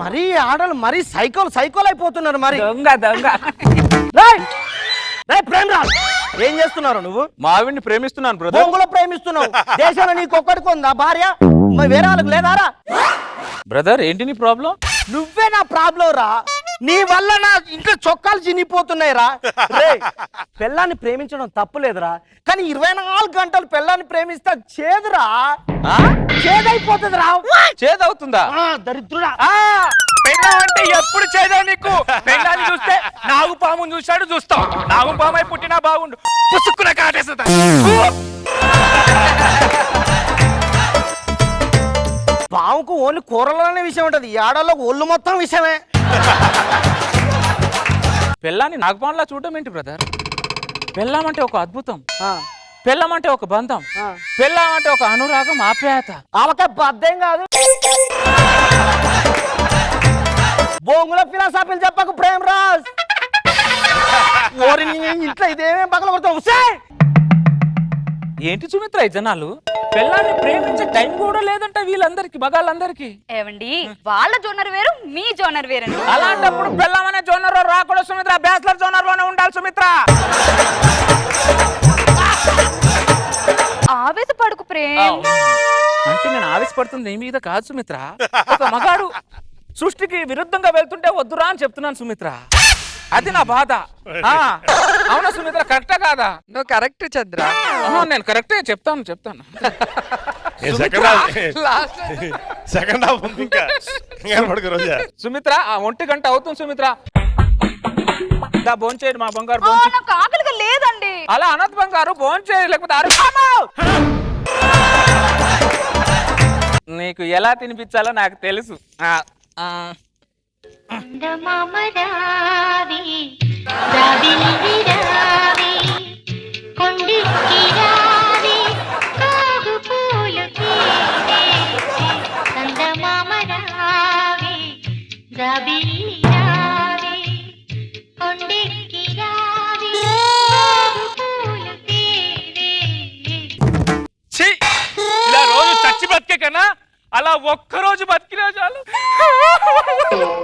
మరీ ఆడలు మరీ సైకోలు అయిపోతున్నారు. మరి దొంగ ప్రేమరాజ్ ఏం చేస్తున్నారు నువ్వు? మావిడిని ప్రేమిస్తున్నాను బ్రదర్. బొంగులో ప్రేమిస్తున్నావు. దేశంలో నీకు ఒక్కడికి ఉందా భార్య? వేరే వాళ్ళకి లేదారా? బ్రదర్ ఏంటి నీ ప్రాబ్లం? నువ్వే నా ప్రాబ్లం రా. నీ వల్ల నా ఇంట్లో చొక్కాలు చినిగిపోతున్నాయి రా. పెళ్ళాన్ని ప్రేమించడం తప్పులేదురా, కానీ 24 గంటలు పెళ్ళాన్ని ప్రేమిస్తే చేదురా, చేదైపోతుంది రా. చేదవుతుందా? దరిద్రుడా. పెళ్ళం అంటే ఎప్పుడు చేదా నీకు? పెళ్ళాన్ని చూస్తే నాగు పాముని చూశాడు చూస్తావు. నాగు పాము అయి పుట్టినా బాగుండు, పుసుక్కున కాటేస్తా. పాముకు ఓన్లీ కూరలోనే విషయం ఉంటది, ఈ ఆడలోకి ఒళ్ళు మొత్తం విషయమే. పెళ్ళాన్ని నాగపాన్లా చూడడం ఏంటి బ్రదర్? పెళ్ళాం అంటే ఒక అద్భుతం, పెళ్ళాం అంటే ఒక బంధం, పెళ్ళాం అంటే ఒక అనురాగం, ఆప్యాయత. ఆమెక బద్దం కాదు. బొంగుల ఫిలాసఫీలు చెప్పకు ప్రేమరాజ్. ఇంట్లో ఇదేమేం పగల కొడతావు? ఏంటి సుమిత్ర ఈ జనాలు? పెళ్ళాన్ని ప్రేమించే టైం కూడా లేదంట వీళ్ళందరికి, మగాళ్ళందరికి. ఏవండి, వాళ్ళ జోనర్ వేరు, మీ జోనర్ వేరండి. అలాంటప్పుడు పెళ్ళాం అనే జోనర్ లో రాకూడదు సుమిత్ర, బ్యాచిలర్ జోనర్ లోనే ఉండాలి సుమిత్ర. ఆవేశపడుకు ప్రేమ్. అంటే నేను ఆవేశపడుతుంది నీ మీద కాదు సుమిత్ర. ఒక మగాడు సృష్టికి విరుద్ధంగా వెళ్తుంటే వద్దురా అని చెప్తున్నాను సుమిత్ర. అది నా బాధ. అవునా సుమిత్ర, కరెక్టా కాదా? నువ్వు కరెక్ట్ చంద్ర. నేను కరెక్టే చెప్తాను. సెకండ్ హాఫ్ ఉంది ఇంకా. రోజా సుమిత్ర 1 గంట అవుతుంది సుమిత్ర. భోంచేయండి మా బంగారు. నాకు ఆకలిగా లేదండి. అలా అనద్ బంగారు, భోంచేయి లేకపోతే నీకు ఎలా తినిపించాలో నాకు తెలుసు. ఇలా రోజు చచ్చి బతికే కన్నా అలా ఒక్కరోజు బతికినా చాలు.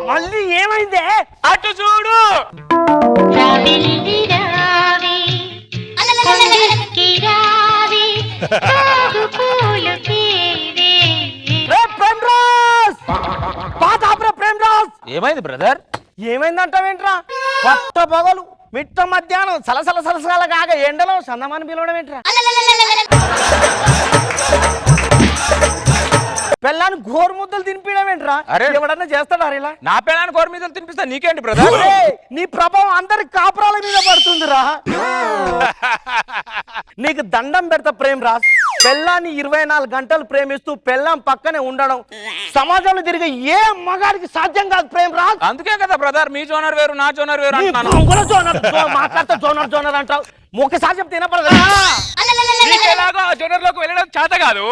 మళ్ళీ ఏమైందే? అటు చూడు. ఏమైంది బ్రదర్? ఏమైందంటావేంట్రా? పట్ట పగలు మిట్ట మధ్యాహ్నం సలసల సలసల కాగా ఎండలో సందమాని పిలవడం ఏంట్రా? పెళ్ళాన్ని గోరు ముద్దలు తినిపించడం ఏంట్రా? అరే ఎవడన్నా చేస్తాడా ఇలా? నా పిల్లని గోరు మీద తినిపిస్తా నీకేంటి బ్రదర్? నీ ప్రభావం అందరి కాపురాల మీద పడుతుందిరా. నీకు దండం పెడతా ప్రేమ్ రాజ్. పెళ్ళాన్ని 24 గంటలు ప్రేమిస్తూ పెళ్ళాం పక్కనే ఉండడం సమాజంలో తిరిగే ఏ మగాడికి సాధ్యం కాదు ప్రేమ్ రాజ్. అందుకే కదా బ్రదర్ మీ జోనర్ వేరు నా జోనర్ వేరు అంటున్నాను. మాట్లాడతా జోనర్ జోనర్ అంటావు. ఒకసారి చెప్తే వినపడదు. ఎలాగో జోనర్ లోకి వెళ్ళడం చేత కాదు.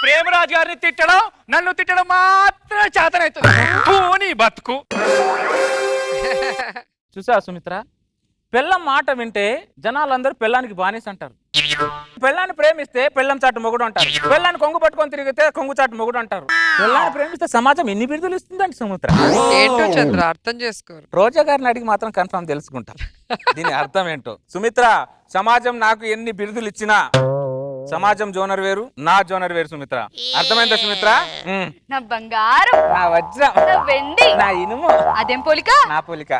ప్రేమరాజ్ గారిని తిట్టడం నన్ను తిట్టడం మాత్రం చేతనవుతుంది. బతుకు చూసా సుమిత్ర, పెళ్ళం మాట వింటే జనాలందరూ పెళ్ళానికి బానిస అంటారు. పెళ్ళాన్ని ప్రేమిస్తే పెళ్ళం చాటు మొగుడు అంటారు. పెళ్ళాన్ని కొంగు పట్టుకొని తిరిగితే కొంగు చాటు మొగుడు అంటారు. పెళ్ళాన్ని ప్రేమిస్తే సమాజం ఎన్ని బిరుదులు ఇస్తుందండి సుమిత్ర? ఏంటో చంద్ర అర్థం చేసుకోరు. రోజా గారిని అడిగి మాత్రం కన్ఫర్మ్ తెలుసుకుంటారు దీని అర్థం ఏంటో. సుమిత్ర, సమాజం నాకు ఎన్ని బిరుదులు ఇచ్చినా సమాజం జోనర్ వేరు నా జోనర్ వేరు సుమిత్ర. అర్థమైందా సుమిత్ర? నా బంగారం, నా వజ్రం, నా వెండి, నా ఇనుము. అదేం పోలిక? నా పోలిక.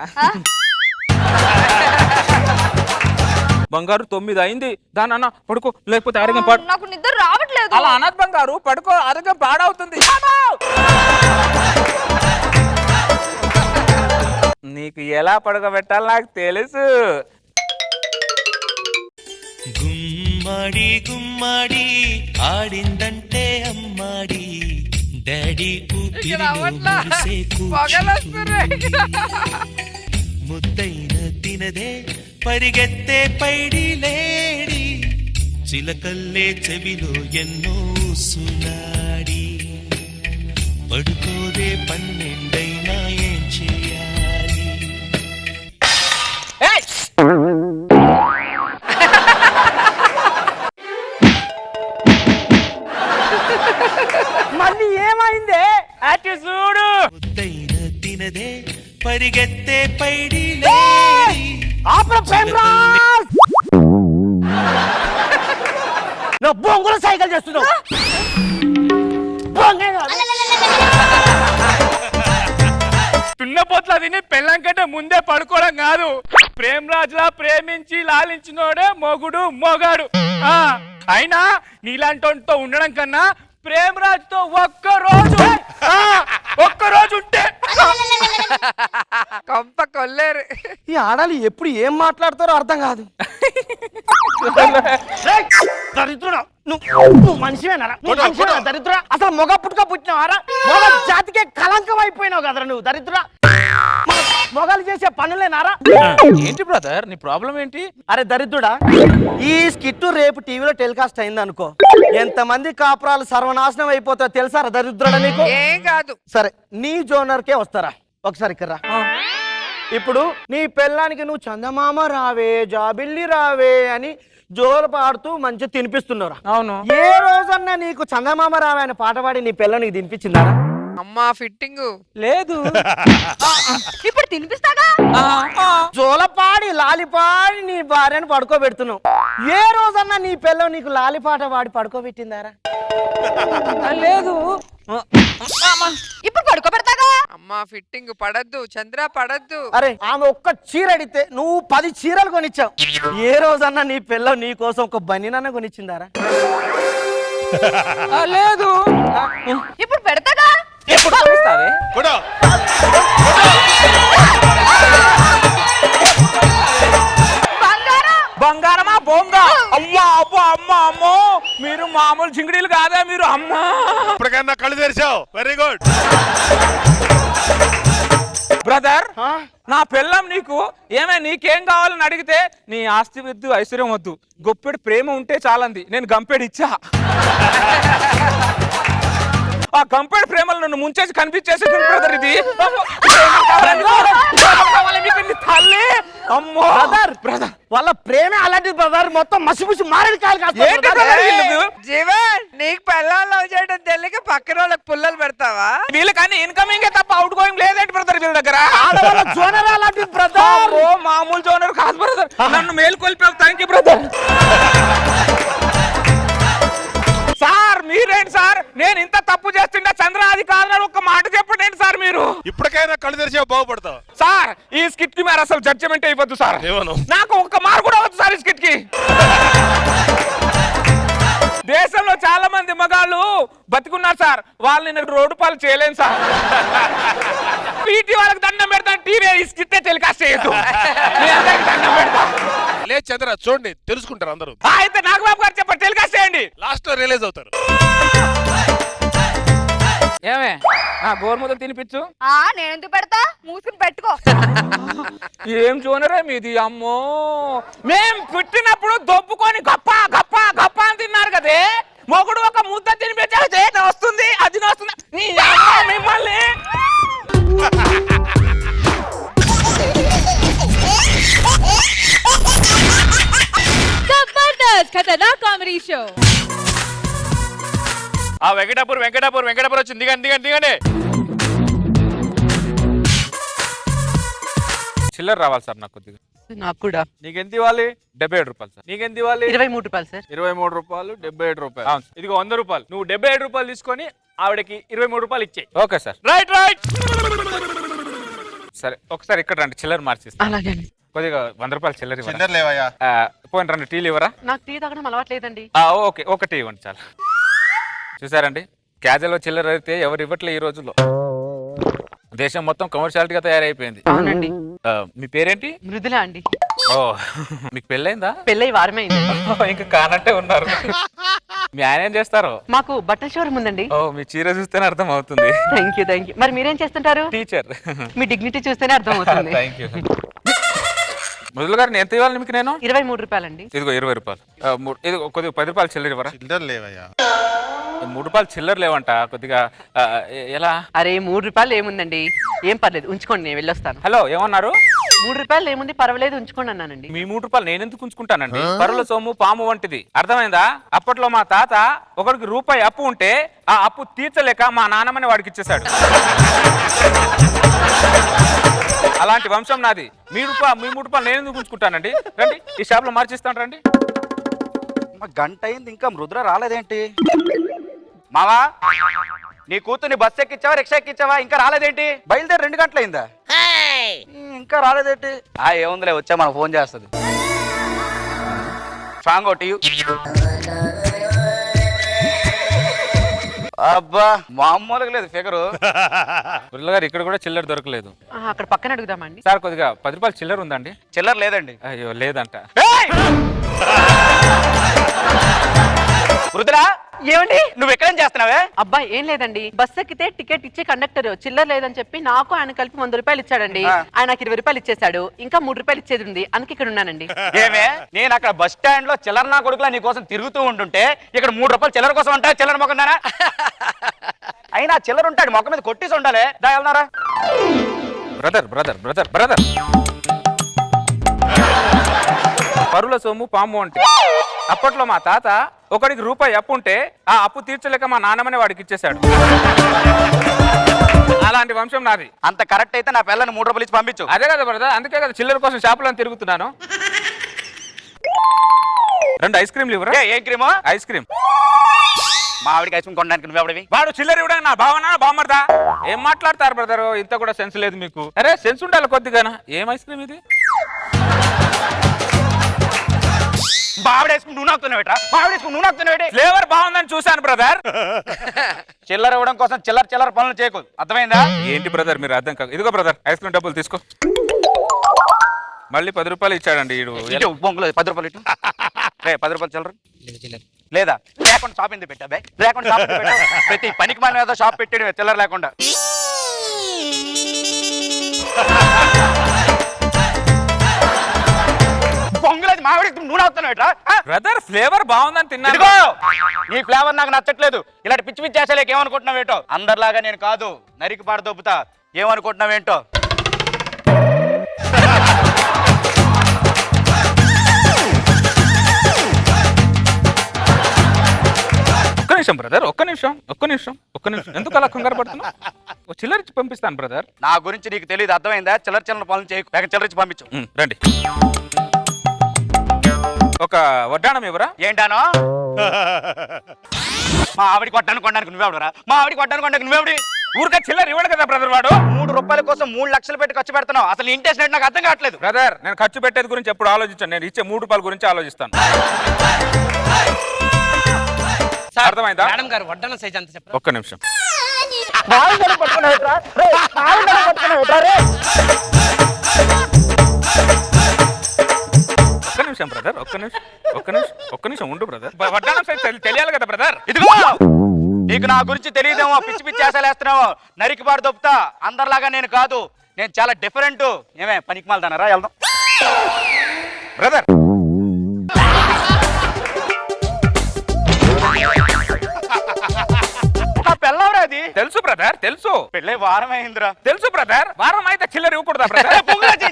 బంగారు 9 అయింది. దాని అన్న పడుకో, లేకపోతే ఆరోగ్యం పాడు. నాకు నిద్ర రావట్లేదు. అలా అనద్ బంగారు, పడుకో, ఆరోగ్యం పాడవుతుంది. నీకు ఎలా పడుకోబెట్టాలి నాకు తెలుసు. గుమ్మడి గుమ్మడి ఆడిందంటే అమ్మాడి డాడీ ముద్దైన తినదే పరిగెత్తే పైడి లేడి చిలకల్లే చెవిలో ఎన్నో సునాడి పడుకోదే 12 ఏం చేయాలి? మళ్ళీ ఏమైందే? చూడు, ముద్దైన తినదే పరిగెత్తే పైడి బొంగుల సైకిల్ చేస్తున్నావు. తున్నపోట్ల తిని పెళ్ళం కంటే ముందే పడుకోవడం కాదు. ప్రేమరాజులా ప్రేమించి లాలించినోడే మొగుడు మొగాడు. అయినా నీలాంటితో ఉండడం కన్నా ప్రేమరాజుతో ఒక్కరోజు ఉంటే కొంప కొల్లేరు. ఈ ఆడాలి ఎప్పుడు ఏం మాట్లాడతారో అర్థం కాదు. దరిద్రుడా, నువ్వు మనిషివేనా? దరిద్రుడా, అసలు మొగ పుట్టుక పుట్టినావారా? మొగ జాతికే కలంకం అయిపోయినావు కదరా నువ్వు. దరిద్రుడా, మొగలు చేసే పనులేనారా? ఏంటి బ్రదర్ నీ ప్రాబ్లం ఏంటి? అరే దరిద్రుడా, ఈ స్కిట్ రేపు టీవీలో టెలికాస్ట్ అయింది అనుకో, ఎంతమంది కాపురాలు సర్వనాశనం అయిపోతాయో తెలుసారా దరిద్రుడా నీకు? ఏం కాదు. సరే నీ జోనర్కే వస్తారా ఒకసారి ఇక్కడ. ఇప్పుడు నీ పెళ్ళానికి నువ్వు చందమామ రావే జాబిల్లి రావే అని జోలు పాడుతూ మంచిగా తినిపిస్తున్నారా? అవును. ఏ రోజన్నా నీకు చందమామ రావే అని పాట పాడి నీ పిల్ల నీకు తినిపించిందారా? అమ్మా ఫిట్టింగ్ లేదు. ఇప్పుడు తినిపిస్తాగా. జోలపాడి లాలిపాడి నీ భార్యను పడుకోబెడుతున్నావు. ఏ రోజన్నా నీ పిల్ల నీకు లాలిపాట పాడి పడుకోబెట్టిందారా? లేదు. ఇప్పుడు పడుకోబెడతాగా. అమ్మా ఫిట్టింగ్ పడద్దు చంద్ర పడద్దు. అరే ఆమె ఒక్క చీర అడిగితే నువ్వు 10 చీరలు కొనిచ్చావు. ఏ రోజన్నా నీ పిల్ల నీ కోసం ఒక బనీనన్న కొనిచ్చిందారా? లేదు. ఇప్పుడు పెడతాగా. ఎప్పుడు కొనిస్తావే? బంగారమా బొంగ? అమ్మా అబ్బా అమ్మ అమ్మో, మీరు మామూలు చింగిడీలు కాదా మీరు? అమ్మా ఇప్పటికన్నా కళ్ళు తెరిచావు. Very good brother. నా పెళ్ళం నీకు నీకేం కావాలని అడిగితే నీ ఆస్తి వద్దు ఐశ్వర్యం వద్దు, గొప్పెడు ప్రేమ ఉంటే చాలంది. నేను గంపెడు ఇచ్చా. ఆ గంపెడు ప్రేమలు నన్ను ముంచేసి కనిపించేసి బ్రదర్ ఇది. తల్లి అమ్మో బ్రదర్, వాళ్ళ ప్రేమే అలాంటిది బ్రదర్. మొత్తం మసిపుసి మారేది కాదు. జీవన్ నీకు పెళ్ళాలు లవ్ చేయడం తెలియక పక్కన వాళ్ళకి పుల్లలు పెడతావా? వీళ్ళు కానీ ఇన్కమింగ్ తప్ప అవుట్ గోయింగ్ లేదండి బ్రదర్ వీళ్ళ దగ్గర. జోనర్ అలాంటిది బ్రదర్. మామూలు జోనర్ కాదు బ్రదర్. నన్ను మేలుకొల్పావు. Thank you brother. సార్ మీరేంటి సార్ నేను ఇంత తప్పు చేస్తుంటే చంద్రాది కారణాలు ఒక్క మాట చెప్పండి సార్ మీరు. ఇప్పటికైనా కళ్ళు తెరిచావు బాగుపడతావు. సార్ ఈ స్కిట్ కి మీరు అసలు జడ్జిమెంట్ అయిపోద్దు సార్. ఏమను? నాకు ఒక్క మార్కు కూడా వద్దు సార్ ఈ స్కిట్ కి. దేశంలో చాలా మంది మగాళ్ళు బతికున్నారు సార్, వాళ్ళని నేను రోడ్డు పాలు చేయలేను సార్. పీటీ వాళ్ళకి దండం పెడతాను, టీవీ స్కిట్ టెలికాస్ట్ చేయొద్దు. మీ అందరికీ దండం పెడతా. లేదు చంద్ర, చూడండి తెలుసుకుంటారు అందరూ. అయితే నాగబాబు గారు చెప్పండి, టెలికాస్ట్ చేయండి. లాస్ట్ లో రిలీజ్ అవుతారు. ఏమే గోరుముద్దలు తినిపించు. నేను ఎందుకు పెడతా, మూసుకుని పెట్టుకో. ఏం చూనరే మీది, అమ్మో. మేం పుట్టినప్పుడు దొబ్బుకొని గప్ప గప్ప గప్ప అని తిన్నారు కదే, మొగుడు ఒక ముద్ద తినిపించే వస్తుంది, అది వస్తుంది. నీ అమ్మ మిమ్మల్ని. జబర్దస్త్ ఖతర్నాక్ కామెడీ షో. ఆ వెంకటాపూర్ వచ్చింది. దిగండి. చిల్లర రావాలి సార్ నాకు కొద్దిగా. నాకు కూడా. నీకెంత ఇవ్వాలి? 77 రూపాయలు సార్. నీకెంత ఇవ్వాలి? 23 రూపాయలు సార్. 23 రూపాయలు, 77 రూపాయలు. ఇదిగో 100 రూపాయలు. నువ్వు 77 రూపాయలు తీసుకొని ఆవిడకి 23 రూపాయలు ఇచ్చేయి. Okay sir. రైట్. సరే ఒకసారి ఇక్కడ రండి, చిల్లర మార్చిస్తాను. అలాగే. కొద్దిగా 100 రూపాయలు చిల్లర ఇవ్వండి. చిల్లర లేవయ్యా. పోయిన రండి, టీలు ఇవ్వరా? నాకు టీ తాగడం అలవాట్లేదండి. ఓకే, ఒకటి ఇవ్వండి చాలు. చూసారండి, క్యాజువల్ చిల్లర అయితే ఎవరు ఇవ్వట్లే ఈ రోజుల్లో. దేశం మొత్తం కమర్షియాలిటీగా తయారైపోయింది. అవునండి. మీ పేరేంటి? మృదుల అండి. ఓ మీకు పెళ్ళైందా? పెళ్ళై వారమే అయింది. ఇంకా కానంటే ఉన్నారు. మీ ఆయన ఏం చేస్తారు? మాకు బట్టల షోరూమ్ ఉందండి. ఓ మీ చీర చూస్తేనే అర్థం అవుతుంది. Thank you. మరి మీరేం చేస్తుంటారు? టీచర్. మీ డిగ్నిటీ చూస్తేనే అర్థం అవుతుంది. Thank you. మొదలు గారిని ఎంత ఇవ్వాలి మీకు నేను? 23 రూపాయలండి. ఇదిగో 20 రూపాయలు. ఇది కొద్దిగా 10 రూపాయలు చిల్లర ఇవ్వరా? చిల్లర లేవయ్యా. 3 రూపాయలు చిల్లర లేవంట కొద్దిగా. ఎలా? అరే 3 రూపాయలు ఏముందండి, ఏం పర్లేదు ఉంచుకోండి, నేను వెళ్ళొస్తాను. హలో ఏమన్నారు? 3 రూపాయలు ఏముంది, పర్వాలేదు ఉంచుకోండి అన్నానండి. మీ 3 రూపాయలు నేను ఎందుకు ఉంచుకుంటానండి? పరుల సొమ్ము పాము వంటిది, అర్థమైందా? అప్పట్లో మా తాత ఒకరికి రూపాయి అప్పు ఉంటే ఆ అప్పు తీర్చలేక మా నాన్నమని వాడికి ఇచ్చేశాడు. అలాంటి వంశం నాది. మీ 3 రూపాయలు నేను ఎందుకు ఉంచుకుంటానండి? రండి ఈ షాప్ లో మార్చిస్తాను రండి. గంట అయింది ఇంకా మృదుల రాలేదేంటి? మావా, నీ కూతుర్ని బస్ ఎక్కించావా రిక్షా ఎక్కించావా? ఇంకా రాలేదేంటి? బయలుదేరి 2 గంటలైందా? ఇంకా రాలేదేంటి? ఏముందిలే, వచ్చా మనం ఫోన్ చేస్తుంది. సాంగ్ ఒకటి. అబ్బా మామూలుగా లేదు ఫిగరు. గారు ఇక్కడ కూడా చిల్లర దొరకలేదు. అక్కడ పక్కన అడుగుదామండి. సార్ కొద్దిగా 10 రూపాయలు చిల్లర ఉందండి? చిల్లర లేదండి. అయ్యో లేదంట. మృదులా, ఏమండి నువ్వు ఎక్కడేం చేస్తున్నావే? అబ్బాయి ఏం లేదండి, బస్ ఎక్కితే టికెట్ ఇచ్చే కండక్టర్ చిల్లర లేదని చెప్పి నాకు ఆయన కలిపి 100 రూపాయలు ఇచ్చాడండి. ఆయన నాకు 20 రూపాయలు ఇచ్చేసాడు, ఇంకా 3 రూపాయలు ఇచ్చేది ఉంది, అందుకే ఇక్కడ ఉన్నానండి. ఏమే, నేను అక్కడ బస్ స్టాండ్ లో చిల్లర నా కొడుకులా నీ కోసం తిరుగుతూ ఉంటుంటే ఇక్కడ 3 రూపాయలు చిల్లర కోసం ఉంటా? చిల్లర మొక్కన్నారా? అయినా చిల్లర ఉంటాడు, మొక్క మీద కొట్టేసి ఉండాలి. దా వెళ్తున్నారా? బ్రదర్ పరుల సొమ్ము పాము అంటే అప్పట్లో మా తాత ఒకడికి రూపాయి అప్పు ఉంటే ఆ అప్పు తీర్చలేక మా నాన్నమని వాడికి ఇచ్చేశాడు. అలాంటి వంశం నాది. అంత కరెక్ట్ అయితే నా పిల్లని 3 రూపాయలు ఇచ్చి పంపించు. అదే కదా బ్రదర్, అందుకే కదా చిల్లర కోసం షాపులో తిరుగుతున్నాను. 2 ఐస్ క్రీమ్లు ఇవ్వరా? ఏం క్రీము? Ice cream. మా ఆవిడికి ఐస్ క్రీమ్ కొనడానికి నువ్వెవడివి? వాడు చిల్లర ఇవ్వడానికి నా భావన బామ్మర్దా? ఏం మాట్లాడతారు బ్రదర్, ఇంత కూడా సెన్స్ లేదు మీకు. అరే సెన్స్ ఉండాలి కొద్దిగానా. ఏం ఐస్ క్రీమ్ ఇది? బావిడేసుకుని నువ్వు నాకుతున్నావేట్రా? బావిడేసుకుని నువ్వు నాకుతున్నావేటి? ఫ్లేవర్ బాగుందని చూశాను బ్రదర్. చిల్లర ఇవ్వడం కోసం చిల్లర పనులు చేయకు, అర్థమైందా? ఏంటి బ్రదర్ మీరు అర్థం కాదు. ఇదిగో బ్రదర్ ఐస్ క్రీమ్ డబ్బులు తీసుకో. మళ్ళీ 10 రూపాయలు ఇచ్చాడండి ఈడు. బొంగులో 10 రూపాయలు ఇటు. 10 రూపాయలు చిల్లర లేదా? లేకుండా షాప్ ఎందుకు పెట్టా? లేకుండా షాప్ పెట్టా? ప్రతి పనికి మన ఏదో షాప్ పెట్టాడు చిల్లర లేకుండా. పొంగులేదు మావిడి నువ్వు అవుతున్నావుట్రా? బ్రదర్ ఫ్లేవర్ బాగుందని తిన్నాను. నీ ఫ్లేవర్ నాకు నచ్చట్లేదు. ఇలాంటి పిచ్చి పిచ్చి చేసలేక ఏమనుకుంటున్నావేంటో? అందరిలాగా నేను కాదు, నరికి పాడు దొబ్బుతా. ఏమనుకుంటున్నావేంటో? ఒక్క నిమిషం బ్రదర్, ఒక్క నిమిషం. ఎందుకు అలా కంగారు పడుతున్నా? చిల్లరిచ్చి పంపిస్తాను బ్రదర్. నా గురించి నీకు తెలియదు, అర్థమైందా? చిల్లర పనులు చేయకు, చిల్లరిచ్చి పంపించు. రండి. ఒక వడ్డాణం ఎవరా? ఏంటానో మా ఆవిడ కొట్టాను కొనడానికి నువ్వెవడరా? మా ఆవిడ కొట్టాను కొనడానికి నువ్వెవడి? ఊరికే చిల్లర ఇవ్వడు కదా బ్రదర్ వాడు. 3 రూపాయల కోసం 3 లక్షలు పెట్టి ఖర్చు పెడుతున్నావు. అసలు నీ ఇంట్రెస్ట్ ఏంటి నాకు అర్థం కావట్లేదు. బ్రదర్ నేను ఖర్చు పెట్టేది గురించి ఎప్పుడు ఆలోచించాను, నేను ఇచ్చే 3 రూపాయల గురించి ఆలోచిస్తాను. అర్థమైందా? మేడం గారు వడ్డన సైజ్ అంత చెప్పండి. ఒక్క నిమిషం. ఒక్క నిమిషం బ్రదర్, ఒక్క నిమిషం ఉండు బ్రదర్. వడ్డానం సైజ్ తెలియాలి కదా బ్రదర్. ఇదిగో నీకు నా గురించి తెలియదేమో, పిచ్చి పిచ్చి చేసేస్తున్నావు. నరికిపాడు దొప్పుతా. అందరిలాగా నేను కాదు, నేను చాలా డిఫరెంట్. ఏమే పనికి మాలదానరా? వెళ్దాం బ్రదర్. నా పెళ్ళవరా అది? తెలుసు బ్రదర్, తెలుసు. పెళ్ళే వారం అయిందిరా. తెలుసు బ్రదర్. వారం అయితే చిల్లర ఇవ్వకూడదా బ్రదర్?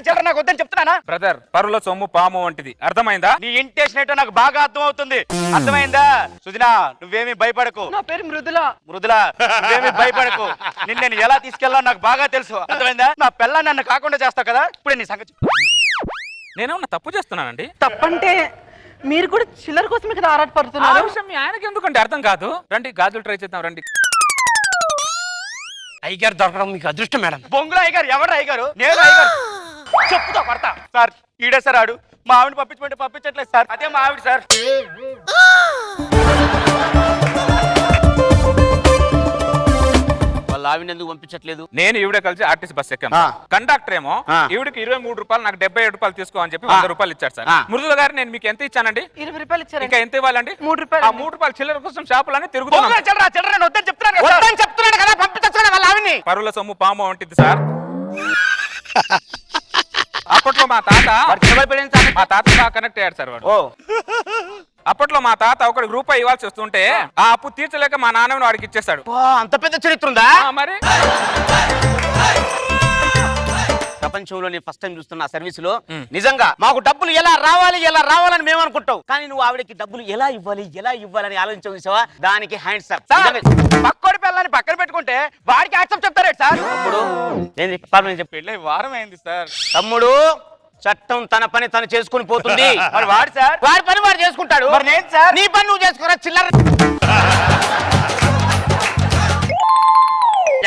చిల్లర నాకు వద్దని చెప్తున్నానా బ్రదర్? పరుల సొమ్ము పాము వంటిది, అర్థమైందా? నీ ఇంటెన్షన్ ఏంటో నాకు బాగా అర్థం అవుతుంది. అర్థమైందా? సుజనా నువ్వేమీ భయపడకు. నా పేరు మృదుల. మృదులా నువ్వేమీ భయపడకు. నిన్ను నేను ఎలా తీసుకెళ్ళాలో నాకు బాగా తెలుసు. అర్థమైందా? నా పిల్ల నన్ను కాకుండా చేస్తావు కదా. ఇప్పుడే నీ సంగతి నేనేమన్నా తప్పు చేస్తున్నానండి? తప్పంటే మీరు కూడా చిల్లర కోసమే కదా ఆ ఆరాటపడుతున్నారు. విషయం మీ ఆయనకి ఎందుకంటే అర్థం కాదు. రండి గాజులు ట్రై చేద్దాం రండి. అయ్యగారు దొరకడం మీకు అదృష్టం మేడం. బొంగుల అయ్యగారు ఎవరు? అయ్యగారు నేను. అయ్యగారు చెప్పుతా పడతా. సార్ ఈడే సార్ ఆడు. మా ఆవిడ పంపించమంటే పంపించట్లేదు సార్. అదే మా ఆవిడ సార్. వాళ్ళ ఆవిడ ఎందుకు పంపించట్లేదు? నేను ఈవిడ కలిసి ఆర్టీసీ బస్ ఎక్కాను. కండక్టర్ ఏమో ఈవిడికి 23 రూపాయలు, నాకు 77 రూపాయలు తీసుకో అని చెప్పి 100 రూపాయలు ఇచ్చారు సార్. మృదుల గారు నేను మీకు ఎంత ఇచ్చానండి? 20 రూపాయలు ఇచ్చారు. ఇంకా ఎంత ఇవ్వాలండి? 3 రూపాయలు. ఆ 3 రూపాయలు చిల్లర కోసం షాపులన్నీ తిరుగుతున్నాను. చిల్లర వద్దని చెప్తున్నాను కదా. పంపించచ్చు వాళ్ళ ఆవిడని. పరుల సొమ్ము పాము వంటిది సార్. అప్పట్లో మా తాత బాగా కనెక్ట్ అయ్యాడు సార్ వాడు. అప్పట్లో మా తాత ఒకటి రూపాయి ఇవ్వాల్సి వస్తుంటే ఆ అప్పు తీర్చలేక మా నాన్నని వాడికి ఇచ్చేస్తాడు. అంత పెద్ద చరిత్ర ఉందా? మరి ప్రపంచంలో నేను ఫస్ట్ టైం చూస్తున్నా సర్వీసులో. నిజంగా మాకు డబ్బులు ఎలా రావాలని మేము అనుకుంటాం, కానీ నువ్వు ఆవిడకి డబ్బులు ఎలా ఇవ్వాలని ఆలోచించావు చూసావా? దానికి హ్యాండ్స్ అప్. పక్కోడి పిల్లని పక్కన పెట్టుకుంటే వాడికి యాక్సెప్ట్ చెప్తారు సార్. తమ్ముడు ఏంది చెప్పి వారం అయింది సార్. తమ్ముడు చట్టం తన పని తను చేసుకుని పోతుంది. మరి వాడు సార్ వాడి పని వాడు చేసుకుంటాడు. మరి నేను సార్ నీ పని నువ్వు చేసుకోరా. చిల్లర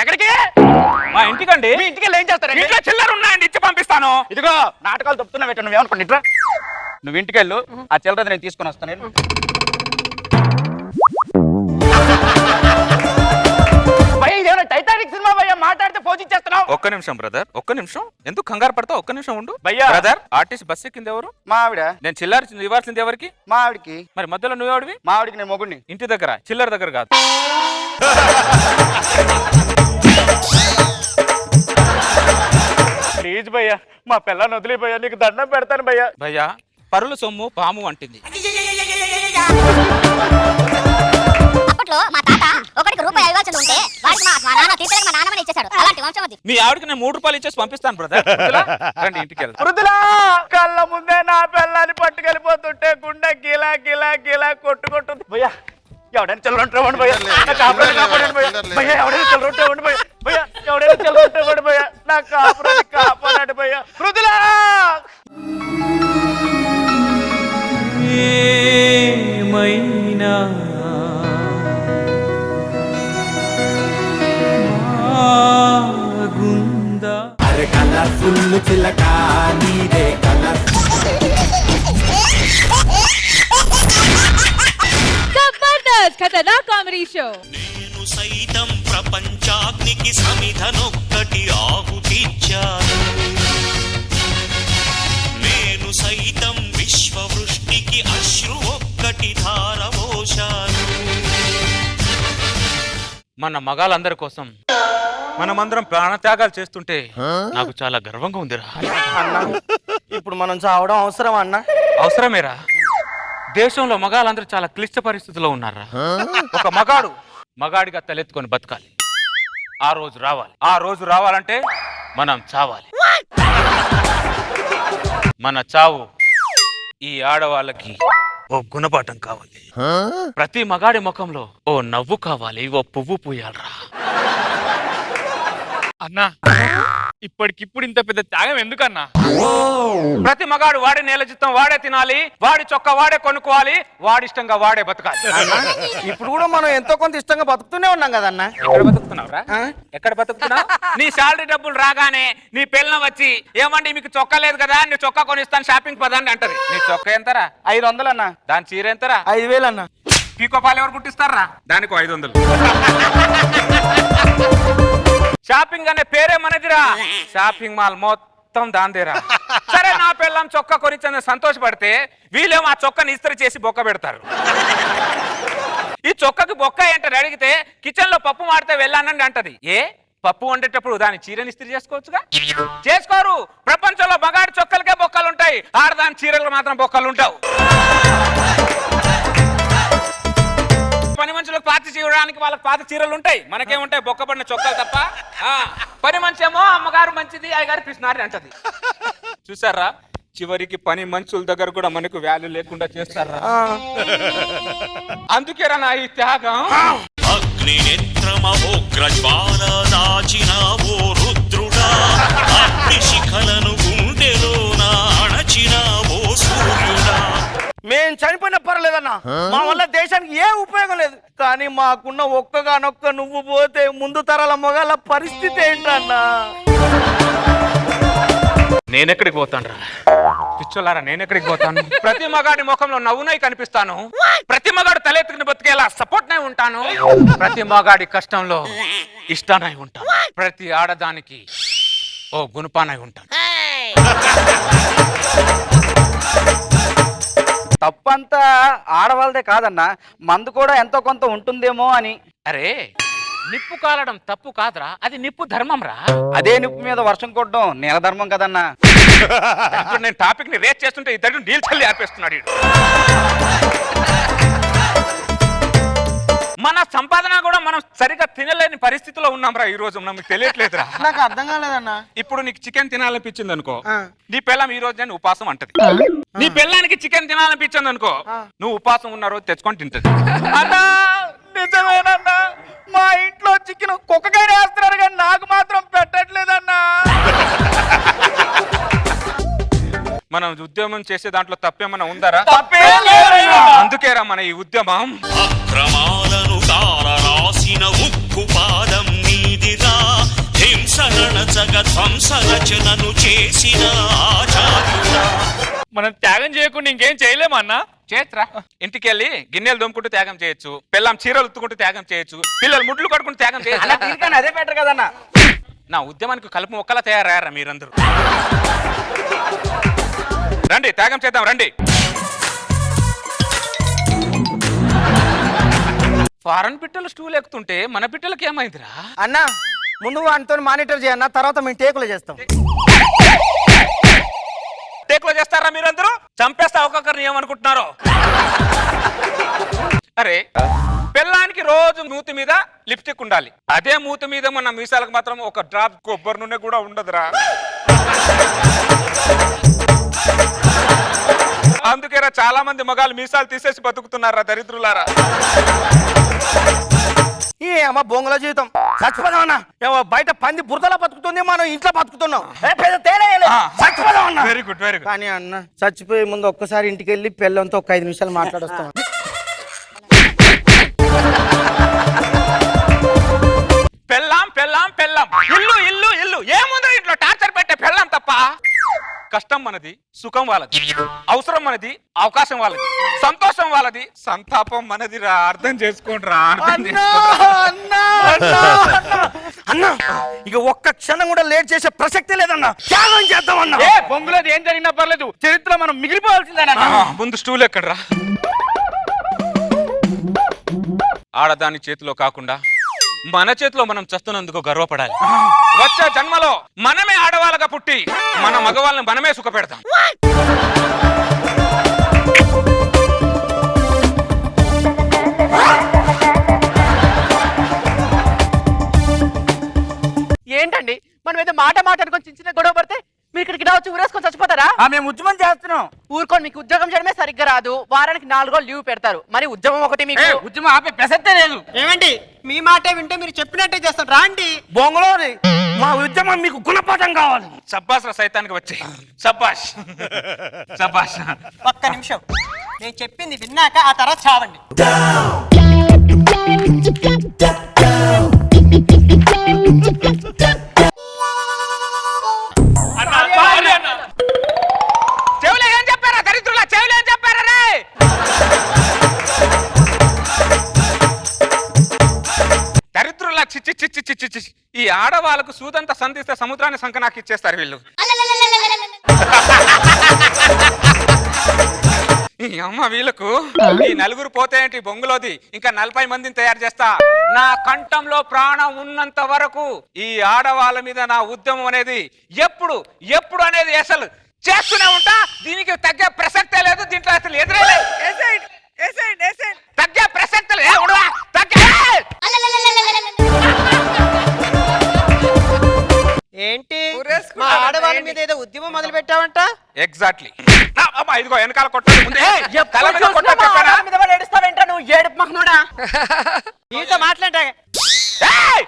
ఎక్కడికి? మా ఇంటికండి. మీ ఇంటికి ఏం చేస్తారు? ఇంట్లో చిల్లర ఉన్నాయండి, ఇచ్చి పంపిస్తాను. ఇదిగో నాటకాలు తప్పుతున్నా పెట్టు. నువ్వేమనుకోండి ఇట్రా. నువ్వు ఇంటికి వెళ్ళు, ఆ చిల్లర నేను తీసుకొని వస్తాను. టైటానిక్ సినిమా భయ్యా, మాట్లాడితే ఫోన్ ఇచ్చేస్తున్నావు. ఒక్క నిమిషం బ్రదర్, ఒక్క నిమిషం. ఎందుకు కంగారు పడతావు? ఒక్క నిమిషం ఉండు భయ్యా. బ్రదర్, ఆర్టీసీ బస్ ఎక్కింది ఎవరు? మా ఆవిడ. నేను చిల్లర ఇవ్వాల్సింది ఎవరికి? మా ఆవిడకి. మరి మధ్యలో నువ్వెవడివి? మా ఆవిడకి నేను మొగుడిని. ఇంటి దగ్గర, చిల్లర దగ్గర కాదు. ప్లీజ్ భయ్యా, మా పిల్లని వదిలే భయ్యా, నీకు దండం పెడతాను భయ్యా. భయ్యా, పరుల సొమ్ము పాము అంటింది. అప్పట్లో మా తాత ఒకటికి రూపాయి ఇవ్వాల్సి ఉంటే వాడికి మా నాన్న తీర్చలేక మా నాన్నమని ఇచ్చేశాడు. అలాంటి వంశం అది. మీ ఆవిడకి నేను 3 రూపాయలు ఇచ్చేసి పంపిస్తాను బ్రదర్. రండి ఇంటికి వెళ్దాం. మృదులా కళ్ళ ముందే నా పిల్లని పట్టుకెళ్ళిపోతుంటే గుండె గిలా గిలా గిలా కొట్టుకుంటుంది భయ్యా. ఎవడైనా చిల్లరుంటామండి భయ్యా, నా కాపురాన్ని కాపాడండి భయ్యా. భయ్యా ఎవడైనా చిల్లరుంటామండి భయ్యా. భయ్యా ఎవడైనా చిల్లరుంటామండి భయ్యా, నా కాపురాన్ని కాపాడండి భయ్యా. మృదులా ఏమైనా బాగుందా? అరే కలర్ఫుల్ చిలక నీదే కలర్. జబర్దస్త్ ఖతర్నాక్ కామెడీ షో. నేను సైతం ప్రపంచాగ్నికి సమిధనొక్కటి ఆహుతిచ్చాను. నేను సైతం విశ్వవృష్టికి అశ్రు ఒక్కటి ధారపోశాను. మన మగాళ్ళందరి కోసం మనమందరం ప్రాణత్యాగాలు చేస్తుంటే నాకు చాలా గర్వంగా ఉందిరా. అన్న ఇప్పుడు మనం చావడం అవసరం అన్న? అవసరమేరా. దేశంలో మగాళ్ళందరూ చాలా క్లిష్ట పరిస్థితుల్లో ఉన్నారా. ఒక మగాడిగా తలెత్తుకొని బతకాలి. ఆ రోజు రావాలంటే మనం చావాలి. మన చావు ఈ ఆడవాళ్ళకి ఓ గుణపాఠం కావాలి. ప్రతి మగాడి ముఖంలో ఓ నవ్వు కావాలి, ఓ పువ్వు పూయాలరా. అన్నా ఇప్పటికిప్పుడు ఇంత పెద్ద త్యాగం ఎందుకన్నా? ప్రతి మగాడు వాడే నేల చిత్తం వాడే తినాలి, వాడి చొక్కా వాడే కొనుక్కోవాలి, వాడిష్టంగా వాడే బతకాలి. ఇప్పుడు కూడా మనం ఎంతో కొంత ఇష్టంగా బతుకుతూనే ఉన్నాం కదన్నా. ఎక్కడ బతుకుతున్నావురా? ఎక్కడ బతుకుతున్నావు? నీ శాలరీ డబ్బులు రాగానే నీ పిల్లలు వచ్చి ఏమండి మీకు చొక్కా లేదు కదా, నీ చొక్కా కొనిస్తాను షాపింగ్ పదండి అంటది. నీ చొక్కా ఎంతరా? 500 అన్న. దాని చీర ఎంతరా? 5000 అన్న. పీకోపాలు ఎవరు కుట్టిస్తారా? దానికి 500. షాపింగ్ అనే పేరే మనదిరా, షాపింగ్ మాల్ మొత్తం దాందేరా. సరే నా పిల్లం చొక్కా కొనిచ్చని సంతోషపడితే వీళ్ళేమో ఆ చొక్కాని ఇస్త్రీ చేసి బొక్క పెడతారు. ఈ చొక్కకి బొక్క ఏంటని అడిగితే కిచెన్ లో పప్పు మాడితే వెళ్ళానండి అంటది. ఏ పప్పు వండేటప్పుడు దాని చీరని ఇస్త్రీ చేసుకోవచ్చుగా? చేసుకోరు. ప్రపంచంలో మగాడి చొక్కలకే బొక్కలు ఉంటాయి, ఆడదాని చీరలు మాత్రం బొక్కలు ఉంటావు. పని మనుషులకు పాత చేయడానికి వాళ్ళకి పాత చీరలు ఉంటాయి, మనకేముంటాయి బొక్కబడిన చొక్కాలు తప్ప. పని మనిషి ఏమో అమ్మగారు మంచిది, అయ్యగారు పిసినారి అంటది. చూసారా, చివరికి పని మనుషుల దగ్గర కూడా మనకు వాల్యూ లేకుండా చేస్తారా? అందుకేరా నా ఈ త్యాగం. అగ్ని నేత్రమహోగ్ర జ్వాల దాచిన ఓ రుద్రుడా, అగ్ని శిఖలను గుండెలోన అణచిన ఓ సూర్యుడా. మేము చనిపోయినా పర్లేదన్నా, మా వల్ల దేశానికి ఏ ఉపయోగం లేదు. కానీ మాకున్న ఒక్కగానొక్క నువ్వు పోతే ముందు తరాల మొగాల పరిస్థితి ఏంటన్నా? నేనెక్కడికి పోతాను రా పిచ్చోలారా, నేనెక్కడికి పోతాను? ప్రతి మగాడి ముఖంలో నవ్వునై కనిపిస్తాను, ప్రతి మగాడు తలెత్తుకుని బతికేలా సపోర్ట్ నై ఉంటాను, ప్రతి మగాడి కష్టంలో ఇష్టానై ఉంటాను, ప్రతి ఆడదానికి ఓ గుణపానై ఉంటాను. తప్పంతా ఆడవాళ్ళదే కాదన్నా, మందు కూడా ఎంతో కొంత ఉంటుందేమో అని. అరే నిప్పు కాలడం తప్పు కాదురా, అది నిప్పు ధర్మం రా. అదే నిప్పు మీద వర్షం కొట్టడం నేల ధర్మం కదన్నా. ఇప్పుడు నేను టాపిక్ ని రేట్ చేస్తుంటే ఇద్దరు నీళ్ళు చల్లి ఆపేస్తున్నాడు. మన సంపాదన కూడా మనం సరిగా తినలేని పరిస్థితిలో ఉన్నాం రా ఈ రోజు, మనకు తెలియట్లేదురా. నాకు అర్థం కాలేదన్నా. ఇప్పుడు నీకు చికెన్ తినాలనిపించింది అనుకో, నీ పిల్లం ఈ రోజు నేను ఉపాసం అంటది. నీ పిల్లానికి చికెన్ తినాలనిపించింది అనుకో, నువ్వు ఉపాసం ఉన్న రోజు తెచ్చుకొని తింటది. అన్నా నిజమేనన్నా, మా ఇంట్లో చికెన్ కుక్కకైనా వేస్తున్నారు కానీ నాకు మాత్రం పెట్టట్లేదన్నా. మనం ఉద్యమం చేసే దాంట్లో తప్పేమన్నా ఉందరా? అందుకేరా మన ఈ ఉద్యమం. అక్రమాలను కారరాసిన ఉక్కు పాదం నీదిరా, హింసనచగ ధ్వంసరచనను చేసిన ఆచార్యుడా. మనం త్యాగం చేయకుండా ఇంకేం చేయలేమన్నా? చేత్రా, ఇంటికి వెళ్ళి గిన్నెలు దొమ్ముకుంటూ త్యాగం చేయొచ్చు, పిల్లం చీరలు ఉత్తుకుంటూ త్యాగం చేయొచ్చు, పిల్లలు ముడ్లు కట్టుకుంటూ త్యాగం చేయొచ్చు. అదే బెటర్ కదన్నా. నా ఉద్యమానికి కలుపు మొక్కలా తయారయ్యారా మీరందరూ. రండి త్యాగం చేద్దాం రండి. ఫారెన్ పిట్టలు స్టూల్ ఎక్కుతుంటే మన పిట్టలకి ఏమైందిరా? అన్నా ముందు వాటితో మానిటర్ చేయన్నా, తర్వాత మేము టేకులు చేస్తాం. టేకులో చేస్తారా మీరందరూ? చంపేస్తా ఒక్కొక్కరిని, ఏమనుకుంటున్నారో. అరే పిల్లానికి రోజు మూతి మీద లిప్స్టిక్ ఉండాలి, అదే మూతి మీద మన మీసాలకు మాత్రం ఒక డ్రాప్ కొబ్బరి నూనె కూడా ఉండదురా. అందుకేరా చాలా మంది మగాళ్ళు మీసాలు తీసేసి బతుకుతున్నారా దరిద్రులారా. ఈ అమ్మ బొంగుల జీవితం చచ్చిపోదామన్నా. బయట పంది బురదలా బతుకుతుంది, మనం ఇంట్లో బతుకుతున్నాం. Very good very good. కానీ అన్న చచ్చిపోయే ముందు ఒక్కసారి ఇంటికి వెళ్ళి పిల్లలతో ఒక 5 నిమిషాలు మాట్లాడొస్తాం. పెళ్ళాం పెళ్ళాం పెళ్ళాం, ఇల్లు ఇల్లు ఇల్లు, ఏముందో ఇంట్లో టార్చర్ పెట్టే పెళ్ళాం తప్ప. కష్టం మనది, సుఖం వాళ్ళది, అవసరం మనది, అవకాశం వాళ్ళది, సంతోషం వాళ్ళది, సంతాపం మనదిరా. అర్థం చేసుకోండిరా. అన్నా ఇక ఒక్క క్షణం కూడా లేట్ చేసే ప్రసక్తే లేదన్నా. త్యాగం చేద్దామన్నా. బొంగులేదు ఏం జరిగినా పర్లేదు, చరిత్రలో మనం మిగిలిపోవాల్సిందేనా. ముందు స్టూల్ ఎక్కడరా. ఆడదాని చేతిలో కాకుండా మన చేతిలో మనం చస్తున్నందుకు గర్వపడాలి. వచ్చే జన్మలో మనమే ఆడవాళ్ళగా పుట్టి మన మగవాళ్ళని మనమే సుఖపెడతాం. ఏంటండి మనం ఏదో మాట మాట్లాడుకొని చిన్న గొడవ పడితే మీరు ఇక్కడికి వచ్చి ఊరేసుకొని చచ్చిపోతారా? మేము ఉద్యమం చేస్తున్నాం. ఊరుకోండి, మీకు ఉద్యోగం చేయడమే సరిగ్గా రాదు. వారానికి 4 రోజులు లీవ్ పెడతారు. మరి ఉద్యమం ఒకటి మీకు. ఉద్యమం ఆపే ప్రసక్తే లేదు. ఏమండి మీ మాటే వింటే మీరు చెప్పినట్టే చేస్తాం రాండి. బొంగళూరి మా ఉద్యమం మీకు గుణపాఠం కావాలి. సబ్బాస్ రా సైతానికి వచ్చి సబ్బాష్ సబ్బాష్. ఒక్క నిమిషం, నేను చెప్పింది విన్నాక ఆ తర్వాత చావండి. చెవులో ఏం చెప్పారా దరిద్రులా? చెవులో ఏం చెప్పారా రే? దరిద్రులా చిచ్చి చిచ్చి చిచ్చి చిచ్చి. ఈ ఆడవాళ్ళకు సూదంతా సంధిస్తే సముద్రాన్ని సంకనాకి ఇచ్చేస్తారు వీళ్ళు. ఈ అమ్మ వీళ్ళకు ఈ నలుగురు పోతే ఏంటి బొంగులోది, ఇంకా 40 మందిని తయారు చేస్తా. నా కంఠంలో ప్రాణం ఉన్నంత వరకు ఈ ఆడవాళ్ళ మీద నా ఉద్యమం అనేది ఎప్పుడు ఎప్పుడు అనేది అసలు చేస్తూనే ఉంటా. దీనికి తగ్గే ప్రసక్తే లేదు, దీంట్లో అసలు ఎదురే లేదు. తగ్గే ప్రసక్తే లేదు. ఏంటి మా ఆడవాళ్ళ మీద ఏదో ఉద్యమం మొదలు పెట్టావంట? ఎగ్జాక్ట్లీ. ఇదిగో వెనకాల కొట్టాలి, ముందే తల మీద కొట్టాలి చెప్పానా? నువ్వు ఏడుపు మహనుడా. నీతో మాట్లాడే ఏయ్!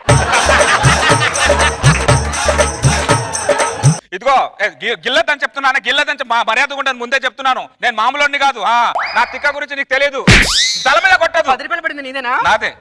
ఇదిగో గిల్లదని చెప్తున్నాను, గిల్లదని మా మర్యాద ఉండదు ముందే చెప్తున్నాను. నేను మామూలుని కాదు. నా తిక్క గురించి నీకు తెలియదు. తల మీద కొట్టదు. 10 రూపాయలు పడింది నీదేనా? నాదే.